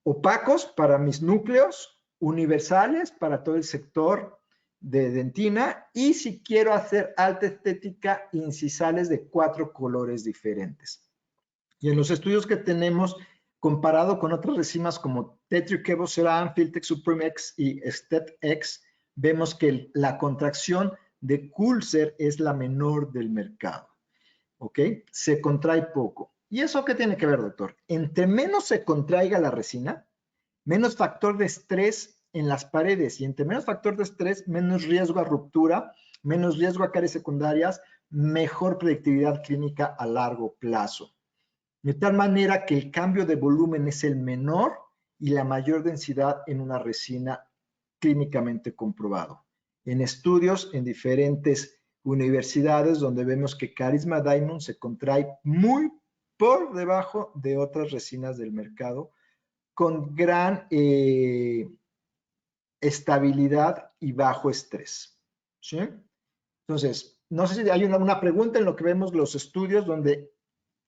opacos para mis núcleos, universales para todo el sector de dentina y si quiero hacer alta estética, incisales de 4 colores diferentes. Y en los estudios que tenemos, comparado con otras resinas como Tetric Evo Ceram, Filtex Supreme X y Step X, vemos que la contracción de Coolser es la menor del mercado. ¿Ok? Se contrae poco. ¿Y eso qué tiene que ver, doctor? Entre menos se contraiga la resina, menos factor de estrés en las paredes y entre menos factor de estrés, menos riesgo a ruptura, menos riesgo a caries secundarias, mejor predictividad clínica a largo plazo. De tal manera que el cambio de volumen es el menor y la mayor densidad en una resina clínicamente comprobado. En estudios en diferentes universidades donde vemos que Carisma Diamond se contrae muy por debajo de otras resinas del mercado con gran estabilidad y bajo estrés. ¿Sí? Entonces, no sé si hay una pregunta en lo que vemos los estudios donde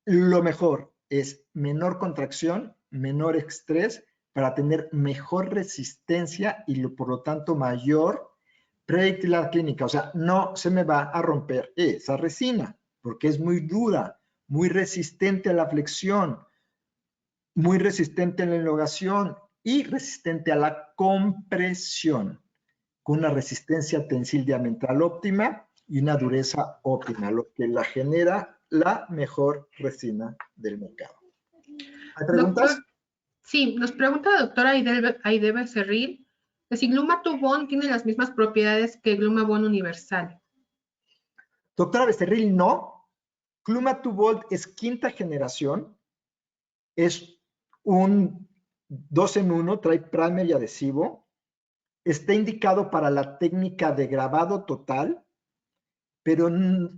lo mejor es menor contracción, menor estrés para tener mejor resistencia y por lo tanto mayor predictividad clínica. O sea, no se me va a romper esa resina porque es muy dura, muy resistente a la flexión, muy resistente a la elongación y resistente a la compresión, con una resistencia tensil diametral óptima y una dureza óptima, lo que la genera la mejor resina del mercado. ¿Hay preguntas? Doctor, sí, nos pregunta la doctora Aide Becerril que si Glumatubón tiene las mismas propiedades que Glumabón universal. Doctora Becerril, no. Glumatubón es quinta generación, es un 2 en 1, trae primer y adhesivo, está indicado para la técnica de grabado total, pero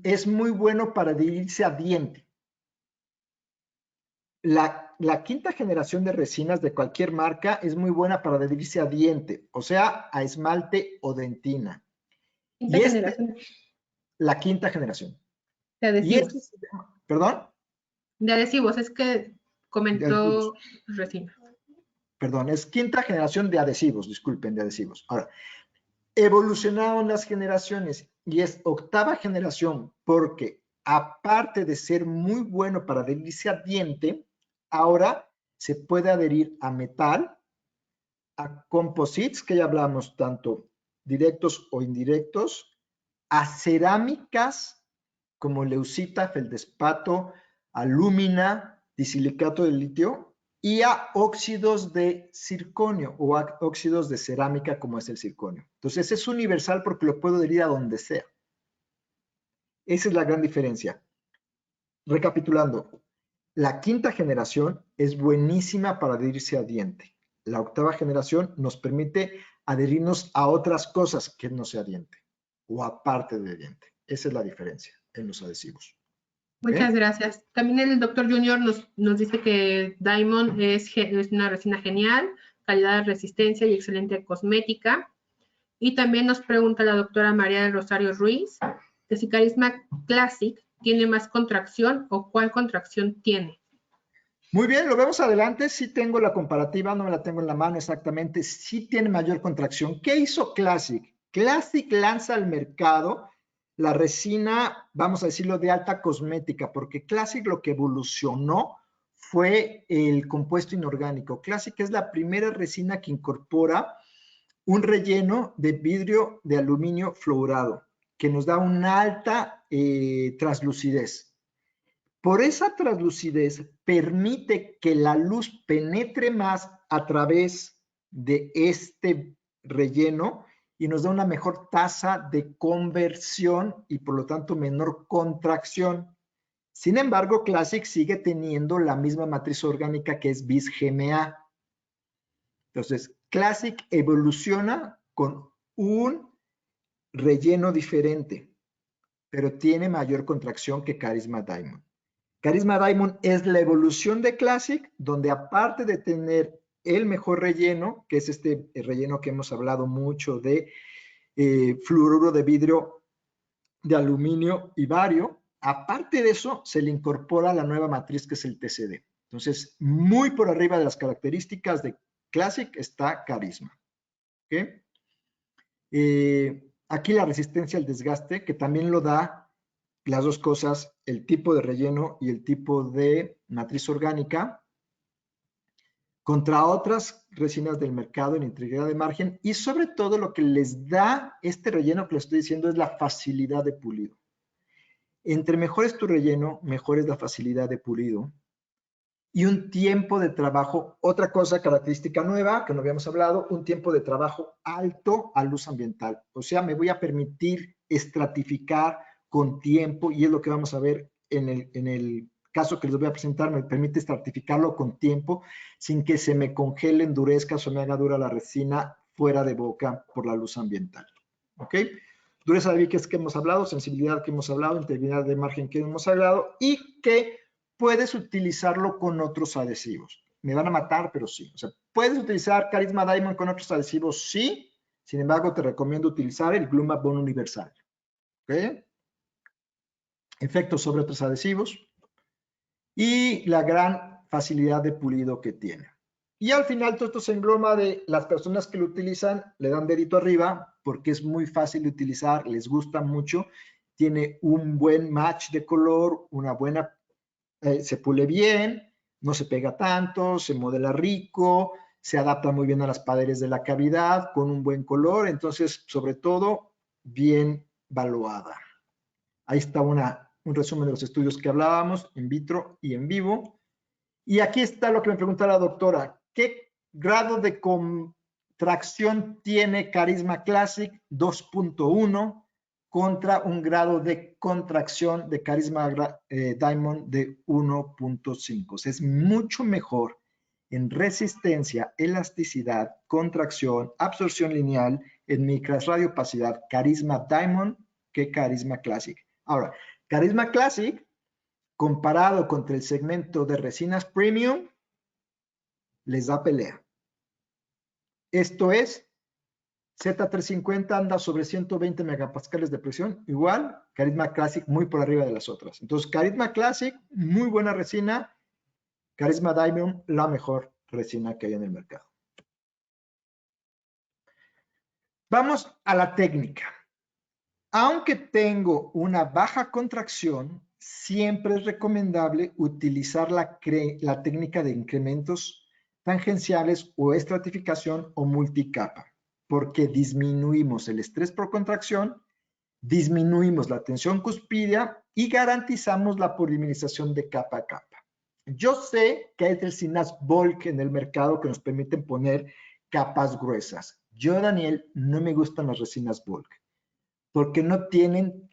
es muy bueno para adherirse a diente. La quinta generación de resinas de cualquier marca es muy buena para adherirse a diente, o sea, a esmalte o dentina. Quinta generación. La quinta generación. De adhesivos. ¿Perdón? De adhesivos, es que comentó resina. Perdón, es quinta generación de adhesivos, disculpen, de adhesivos. Ahora, evolucionaron las generaciones y es octava generación porque aparte de ser muy bueno para adherirse a diente, ahora se puede adherir a metal, a composites, que ya hablamos tanto directos o indirectos, a cerámicas como leucita, feldespato, alúmina, disilicato de litio y a óxidos de circonio o a óxidos de cerámica como es el circonio. Entonces es universal porque lo puedo adherir a donde sea. Esa es la gran diferencia. Recapitulando, la quinta generación es buenísima para adherirse a diente. La octava generación nos permite adherirnos a otras cosas que no sea diente o aparte de diente. Esa es la diferencia en los adhesivos. Muchas gracias. También el doctor Junior nos dice que Diamond es una resina genial, calidad de resistencia y excelente cosmética. Y también nos pregunta la doctora María del Rosario Ruiz que si Carisma Classic tiene más contracción o cuál contracción tiene. Muy bien, lo vemos adelante. Sí tengo la comparativa, no me la tengo en la mano exactamente. Sí tiene mayor contracción. ¿Qué hizo Classic? Classic lanza al mercado la resina, vamos a decirlo, de alta cosmética, porque Classic lo que evolucionó fue el compuesto inorgánico. Classic es la primera resina que incorpora un relleno de vidrio de aluminio fluorado, que nos da una alta translucidez. Por esa translucidez permite que la luz penetre más a través de este relleno y nos da una mejor tasa de conversión y por lo tanto menor contracción. Sin embargo, Classic sigue teniendo la misma matriz orgánica que es bis-GMA. Entonces, Classic evoluciona con un relleno diferente, pero tiene mayor contracción que Carisma Diamond. Carisma Diamond es la evolución de Classic, donde aparte de tener el mejor relleno, que es este relleno que hemos hablado mucho de fluoruro de vidrio de aluminio y bario. Aparte de eso, se le incorpora la nueva matriz que es el TCD. Entonces, muy por arriba de las características de Classic está Carisma. ¿Okay? Aquí la resistencia al desgaste, que también lo da las dos cosas, el tipo de relleno y el tipo de matriz orgánica, contra otras resinas del mercado en integridad de margen, y sobre todo lo que les da este relleno que les estoy diciendo es la facilidad de pulido. Entre mejor es tu relleno, mejor es la facilidad de pulido. Y un tiempo de trabajo, otra cosa, característica nueva que no habíamos hablado, un tiempo de trabajo alto a luz ambiental. O sea, me voy a permitir estratificar con tiempo, y es lo que vamos a ver en el caso que les voy a presentar, me permite estratificarlo con tiempo, sin que se me congele, endurezca o me haga dura la resina fuera de boca por la luz ambiental. ¿Ok? Dureza de biques que hemos hablado, sensibilidad que hemos hablado, integridad de margen que hemos hablado, y que puedes utilizarlo con otros adhesivos. Me van a matar, pero sí. O sea, puedes utilizar Carisma Diamond con otros adhesivos, sí. Sin embargo, te recomiendo utilizar el Glue Mat Bond universal. ¿Ok? Efectos sobre otros adhesivos. Y la gran facilidad de pulido que tiene. Y al final todo esto se engloma de las personas que lo utilizan, le dan dedito arriba porque es muy fácil de utilizar, les gusta mucho, tiene un buen match de color, una buena, se pule bien, no se pega tanto, se modela rico, se adapta muy bien a las paredes de la cavidad, con un buen color, entonces sobre todo bien valuada. Ahí está un resumen de los estudios que hablábamos, in vitro y en vivo. Y aquí está lo que me pregunta la doctora. ¿Qué grado de contracción tiene Carisma Classic 2.1 contra un grado de contracción de Carisma Diamond de 1.5? Es mucho mejor en resistencia, elasticidad, contracción, absorción lineal, en micras, radiopacidad, Carisma Diamond que Carisma Classic. Ahora, Carisma Classic comparado contra el segmento de resinas premium, les da pelea. Esto es, Z350 anda sobre 120 megapascales de presión, igual, Carisma Classic muy por arriba de las otras. Entonces, Carisma Classic, muy buena resina, Carisma Diamond, la mejor resina que hay en el mercado. Vamos a la técnica. Aunque tengo una baja contracción, siempre es recomendable utilizar la técnica de incrementos tangenciales o estratificación o multicapa, porque disminuimos el estrés por contracción, disminuimos la tensión cuspidea y garantizamos la polimerización de capa a capa. Yo sé que hay resinas bulk en el mercado que nos permiten poner capas gruesas. Yo, Daniel, no me gustan las resinas bulk, porque no tienen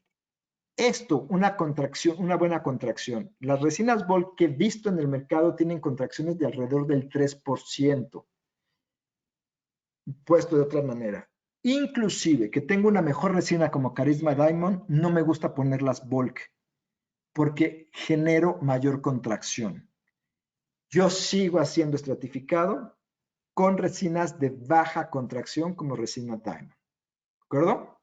esto, una contracción, una buena contracción. Las resinas bulk que he visto en el mercado tienen contracciones de alrededor del 3%. Puesto de otra manera. Inclusive, que tengo una mejor resina como Carisma Diamond, no me gusta ponerlas bulk, porque genero mayor contracción. Yo sigo haciendo estratificado con resinas de baja contracción como resina Diamond. ¿De acuerdo?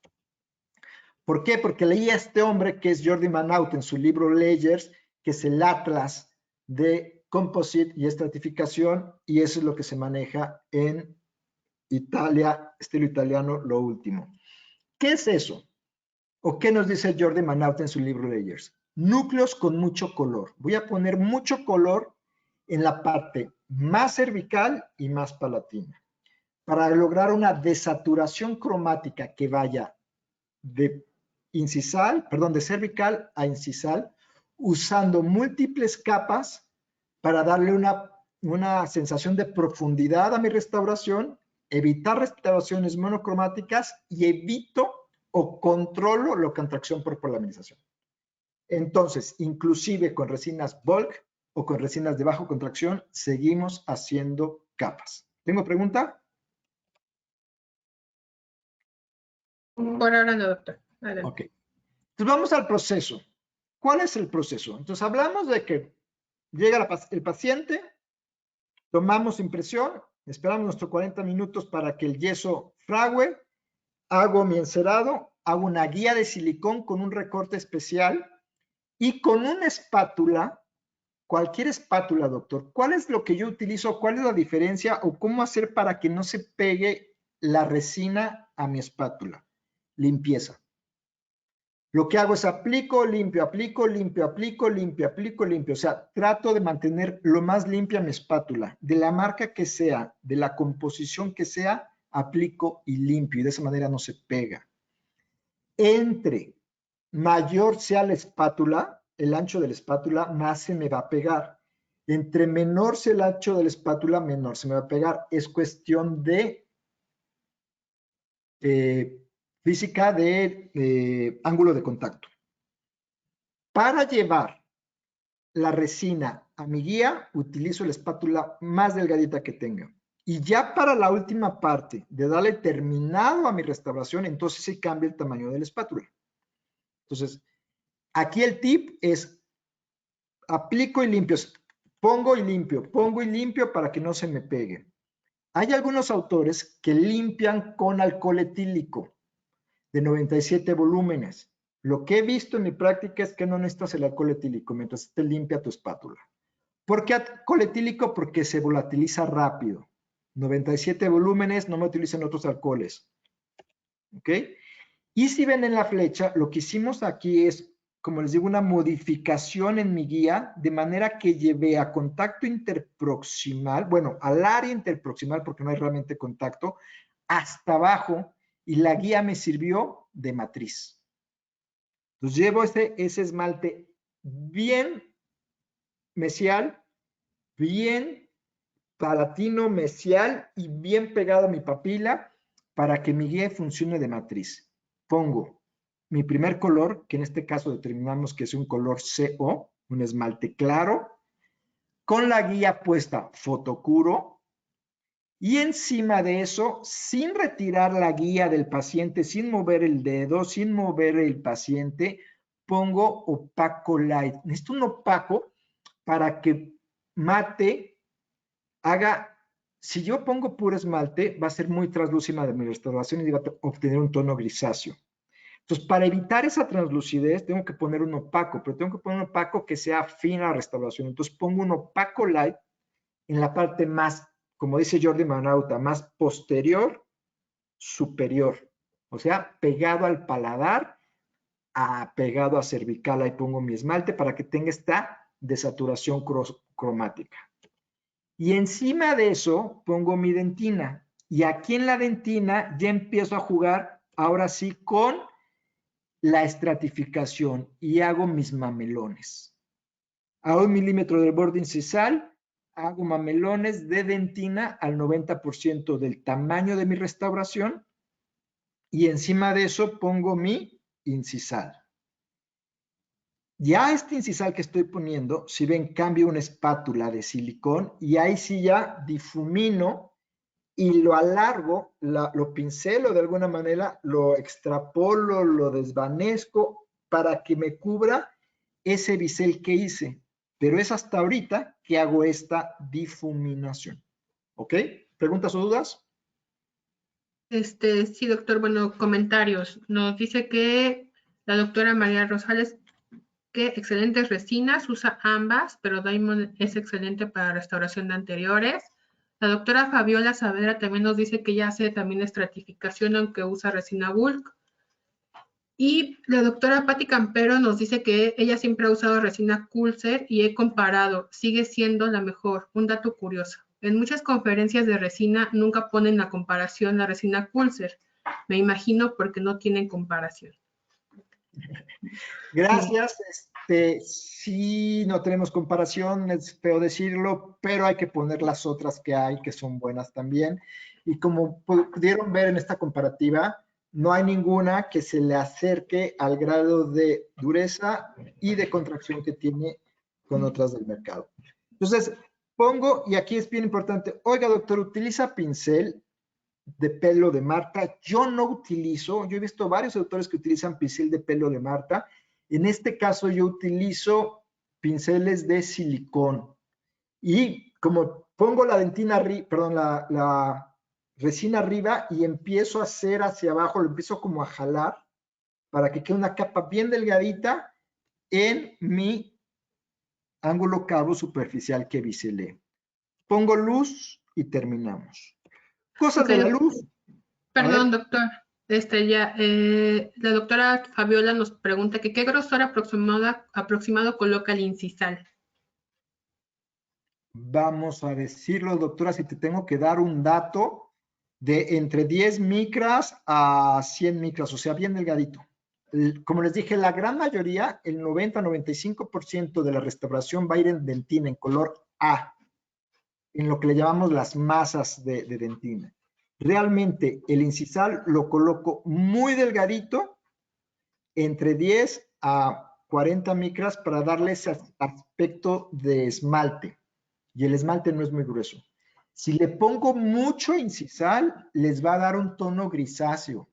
¿Por qué? Porque leí a este hombre que es Jordi Manaut en su libro Layers, que es el atlas de composite y estratificación, y eso es lo que se maneja en Italia, estilo italiano, lo último. ¿Qué es eso? ¿O qué nos dice Jordi Manaut en su libro Layers? Núcleos con mucho color. Voy a poner mucho color en la parte más cervical y más palatina, para lograr una desaturación cromática que vaya de de cervical a incisal, usando múltiples capas para darle una sensación de profundidad a mi restauración, evitar restauraciones monocromáticas y evito o controlo la contracción por polimerización. Entonces, inclusive con resinas bulk o con resinas de baja contracción, seguimos haciendo capas. ¿Tengo pregunta? Por ahora no, doctor. Adelante. Ok. Entonces vamos al proceso. ¿Cuál es el proceso? Entonces hablamos de que llega el paciente, tomamos impresión, esperamos nuestros 40 minutos para que el yeso fragüe, hago mi encerado, hago una guía de silicón con un recorte especial y con una espátula, cualquier espátula, doctor, ¿cuál es lo que yo utilizo? ¿Cuál es la diferencia o cómo hacer para que no se pegue la resina a mi espátula? Limpieza. Lo que hago es aplico, limpio, aplico, limpio, aplico, limpio, aplico, limpio. O sea, trato de mantener lo más limpia mi espátula. De la marca que sea, de la composición que sea, aplico y limpio. Y de esa manera no se pega. Entre mayor sea la espátula, el ancho de la espátula, más se me va a pegar. Entre menor sea el ancho de la espátula, menor se me va a pegar. Es cuestión de física de ángulo de contacto. Para llevar la resina a mi guía, utilizo la espátula más delgadita que tenga. Y ya para la última parte de darle terminado a mi restauración, entonces se cambia el tamaño de la espátula. Entonces, aquí el tip es aplico y limpio, pongo y limpio para que no se me pegue. Hay algunos autores que limpian con alcohol etílico de 97 volúmenes. Lo que he visto en mi práctica es que no necesitas el alcohol etílico mientras te limpia tu espátula. ¿Por qué alcohol etílico? Porque se volatiliza rápido. 97 volúmenes, no me utilicen otros alcoholes. ¿Ok? Y si ven en la flecha, lo que hicimos aquí es, como les digo, una modificación en mi guía, de manera que llevé a contacto interproximal, bueno, al área interproximal, porque no hay realmente contacto, hasta abajo, y la guía me sirvió de matriz. Entonces llevo ese esmalte bien mesial, bien palatino, mesial y bien pegado a mi papila para que mi guía funcione de matriz. Pongo mi primer color, que en este caso determinamos que es un color CO, un esmalte claro, con la guía puesta fotocuro, y encima de eso, sin retirar la guía del paciente, sin mover el dedo, sin mover el paciente, pongo opaco light. Necesito un opaco para que mate, haga, si yo pongo puro esmalte, va a ser muy translúcida de mi restauración y va a obtener un tono grisáceo. Entonces, para evitar esa translucidez, tengo que poner un opaco, pero tengo que poner un opaco que sea afín a la restauración. Entonces, pongo un opaco light en la parte más, como dice Jordi Manauta, más posterior, superior. O sea, pegado al paladar, pegado a cervical. Ahí pongo mi esmalte para que tenga esta desaturación cromática. Y encima de eso pongo mi dentina. Y aquí en la dentina ya empiezo a jugar, ahora sí, con la estratificación y hago mis mamelones. A 1 milímetro del borde incisal, hago mamelones de dentina al 90% del tamaño de mi restauración y encima de eso pongo mi incisal. Ya este incisal que estoy poniendo, si ven, cambio una espátula de silicón y ahí sí ya difumino y lo alargo, lo pincelo de alguna manera, lo extrapolo, lo desvanezco para que me cubra ese bisel que hice. Pero es hasta ahorita que hago esta difuminación. ¿Ok? ¿Preguntas o dudas? Sí, doctor. Bueno, comentarios. Nos dice que la doctora María Rosales, que excelentes resinas, usa ambas, pero Diamond es excelente para restauración de anteriores. La doctora Fabiola Saavedra también nos dice que ya hace también estratificación, aunque usa resina bulk. Y la doctora Patti Campero nos dice que ella siempre ha usado resina Coolser y he comparado, sigue siendo la mejor. Un dato curioso. En muchas conferencias de resina nunca ponen la comparación la resina Coolser. Me imagino porque no tienen comparación. Gracias. Sí, no tenemos comparación, es feo decirlo, pero hay que poner las otras que hay, que son buenas también. Y como pudieron ver en esta comparativa, no hay ninguna que se le acerque al grado de dureza y de contracción que tiene con otras del mercado. Entonces, pongo, y aquí es bien importante, oiga, doctor, ¿utiliza pincel de pelo de marca? Yo no utilizo, yo he visto varios autores que utilizan pincel de pelo de marca. En este caso yo utilizo pinceles de silicón y como pongo la dentina, perdón, la resina arriba y empiezo a hacer hacia abajo, lo empiezo como a jalar para que quede una capa bien delgadita en mi ángulo cabo superficial que biselé. Pongo luz y terminamos. Cosas Ok, de la luz. A perdón, ver, doctor. La doctora Fabiola nos pregunta que qué grosor aproximado coloca el incisal. vamos a decirlo, doctora, si te tengo que dar un dato de entre 10 micras a 100 micras, o sea, bien delgadito. Como les dije, la gran mayoría, el 90-95% de la restauración va a ir en dentina, en color A, en lo que le llamamos las masas de dentina. Realmente el incisal lo coloco muy delgadito, entre 10 a 40 micras para darle ese aspecto de esmalte. Y el esmalte no es muy grueso. Si le pongo mucho incisal, les va a dar un tono grisáceo.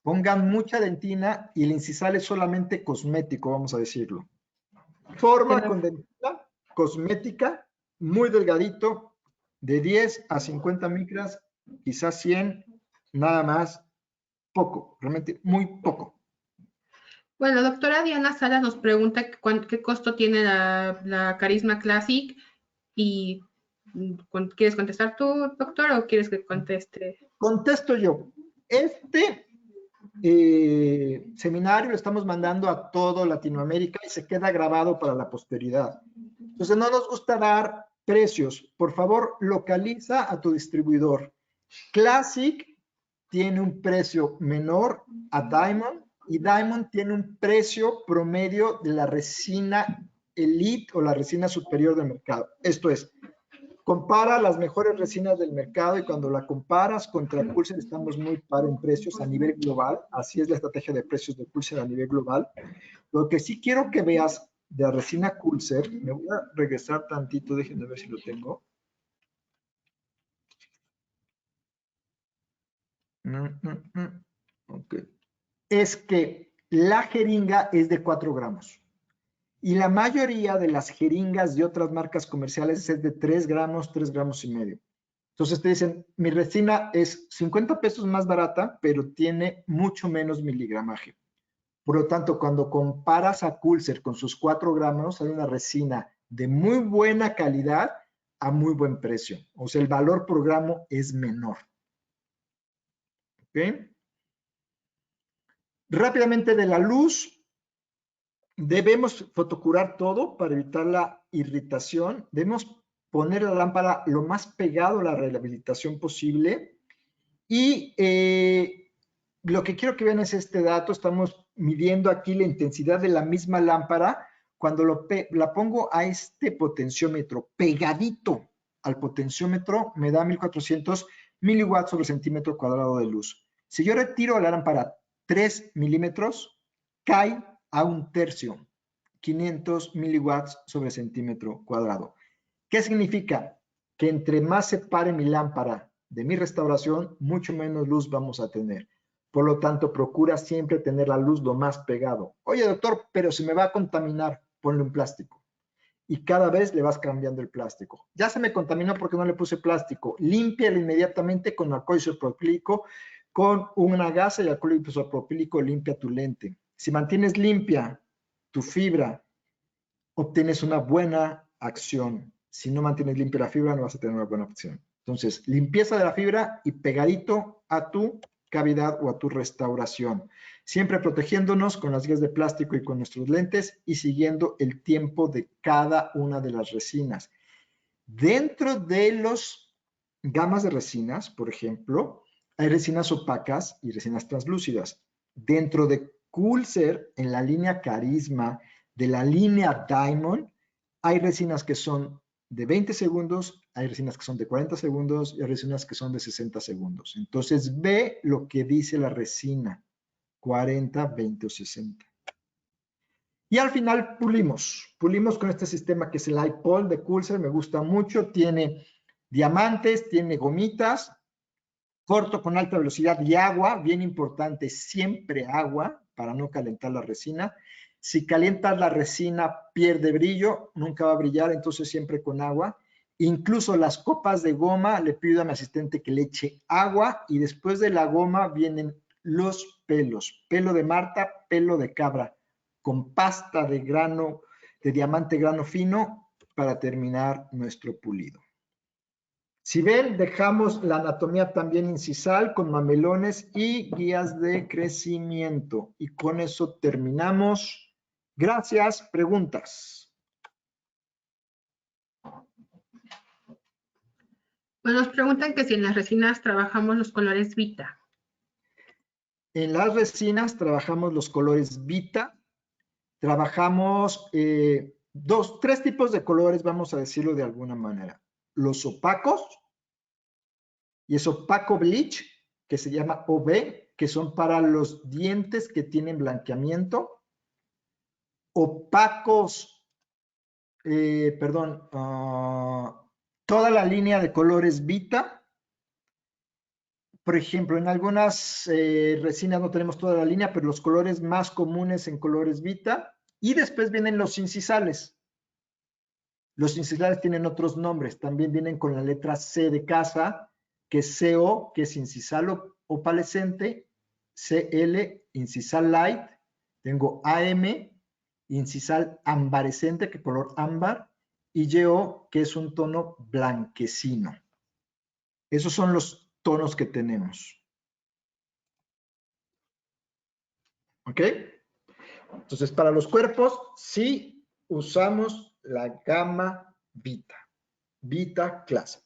Pongan mucha dentina y el incisal es solamente cosmético, vamos a decirlo. Forma con dentina, cosmética, muy delgadito, de 10 a 50 micras, quizás 100, nada más, poco, realmente muy poco. Bueno, la doctora Diana Salas nos pregunta qué costo tiene la Carisma Classic y ¿quieres contestar tú, doctor, o quieres que conteste? Contesto yo. Este seminario lo estamos mandando a todo Latinoamérica y se queda grabado para la posteridad. Entonces no nos gusta dar precios. Por favor, localiza a tu distribuidor. Classic tiene un precio menor a Diamond y Diamond tiene un precio promedio de la resina Elite o la resina superior del mercado. Esto es, compara las mejores resinas del mercado y cuando la comparas contra Coulser estamos muy par en precios a nivel global. Así es la estrategia de precios de Coulser a nivel global. Lo que sí quiero que veas de la resina Coulser, me voy a regresar tantito, déjenme ver si lo tengo. Okay. Es que la jeringa es de 4 gramos. Y la mayoría de las jeringas de otras marcas comerciales es de 3 gramos, 3 gramos y medio. Entonces te dicen, mi resina es 50 pesos más barata, pero tiene mucho menos miligramaje. Por lo tanto, cuando comparas a Coulser con sus 4 gramos, hay una resina de muy buena calidad a muy buen precio. O sea, el valor por gramo es menor. ¿Ok? Rápidamente de la luz, debemos fotocurar todo para evitar la irritación. Debemos poner la lámpara lo más pegado a la rehabilitación posible. Y lo que quiero que vean es este dato. Estamos midiendo aquí la intensidad de la misma lámpara. Cuando la pongo a este potenciómetro pegadito al potenciómetro, me da 1400 miliwatts sobre centímetro cuadrado de luz. Si yo retiro la lámpara 3 milímetros, cae a 1/3, 500 miliwatts sobre centímetro cuadrado. ¿Qué significa? Que entre más se pare mi lámpara de mi restauración, mucho menos luz vamos a tener. Por lo tanto, procura siempre tener la luz lo más pegado. Oye, doctor, pero si me va a contaminar, ponle un plástico. Y cada vez le vas cambiando el plástico. Ya se me contaminó porque no le puse plástico. Límpialo inmediatamente con alcohol isopropílico, con una gasa y alcohol isopropílico limpia tu lente. Si mantienes limpia tu fibra, obtienes una buena acción. Si no mantienes limpia la fibra, no vas a tener una buena opción. Entonces, limpieza de la fibra y pegadito a tu cavidad o a tu restauración. Siempre protegiéndonos con las guías de plástico y con nuestros lentes y siguiendo el tiempo de cada una de las resinas. Dentro de los gamas de resinas, por ejemplo, hay resinas opacas y resinas translúcidas. Dentro de Coulser, en la línea Carisma, de la línea Diamond, hay resinas que son de 20 segundos, hay resinas que son de 40 segundos y hay resinas que son de 60 segundos. Entonces, ve lo que dice la resina, 40, 20 o 60. Y al final pulimos con este sistema que es el iPol de Coulser, me gusta mucho, tiene diamantes, tiene gomitas, corto con alta velocidad y agua, bien importante, siempre agua para no calentar la resina. Si calientas la resina pierde brillo, nunca va a brillar, entonces siempre con agua. Incluso las copas de goma, le pido a mi asistente que le eche agua y después de la goma vienen los pelos. Pelo de Marta, pelo de cabra, con pasta de grano, de diamante grano fino para terminar nuestro pulido. Si ven, dejamos la anatomía también incisal con mamelones y guías de crecimiento. Y con eso terminamos. Gracias. Preguntas. Pues nos preguntan que si en las resinas trabajamos los colores Vita. En las resinas trabajamos los colores Vita. Trabajamos tres tipos de colores, vamos a decirlo de alguna manera. Los opacos, y es opaco bleach, que se llama OB, que son para los dientes que tienen blanqueamiento. Opacos, toda la línea de colores Vita. Por ejemplo, en algunas resinas no tenemos toda la línea, pero los colores más comunes en colores Vita. Y después vienen los incisales. Los incisales tienen otros nombres. También vienen con la letra C de casa, que es CO, que es incisal opalescente, CL, incisal light. Tengo AM, incisal ambarescente, que color ámbar, y YO, que es un tono blanquecino. Esos son los tonos que tenemos. ¿Ok? Entonces, para los cuerpos, sí usamos la gama Vita. Vita Classic.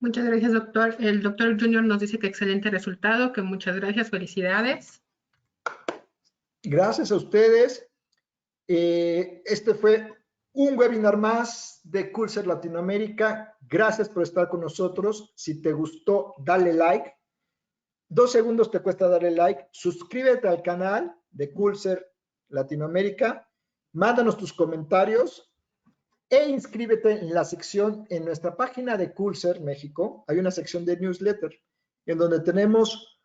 Muchas gracias, doctor. El doctor Junior nos dice que excelente resultado, que muchas gracias, felicidades. Gracias a ustedes. Este fue un webinar más de Coolser Latinoamérica. Gracias por estar con nosotros. Si te gustó, dale like. 2 segundos te cuesta darle like. Suscríbete al canal de Coolser Latinoamérica. Mándanos tus comentarios e inscríbete en la sección en nuestra página de Coolser México. Hay una sección de newsletter en donde tenemos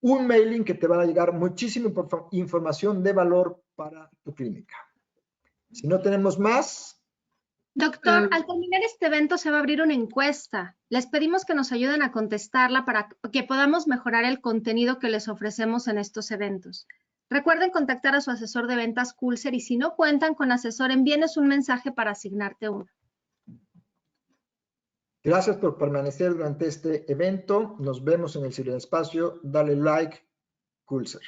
un mailing que te va a llegar muchísima información de valor para tu clínica. Si no tenemos más. Doctor, al terminar este evento se va a abrir una encuesta. Les pedimos que nos ayuden a contestarla para que podamos mejorar el contenido que les ofrecemos en estos eventos. Recuerden contactar a su asesor de ventas Coolser y si no cuentan con asesor, envíenos un mensaje para asignarte uno. Gracias por permanecer durante este evento. Nos vemos en el ciberespacio. Dale like, Coolser.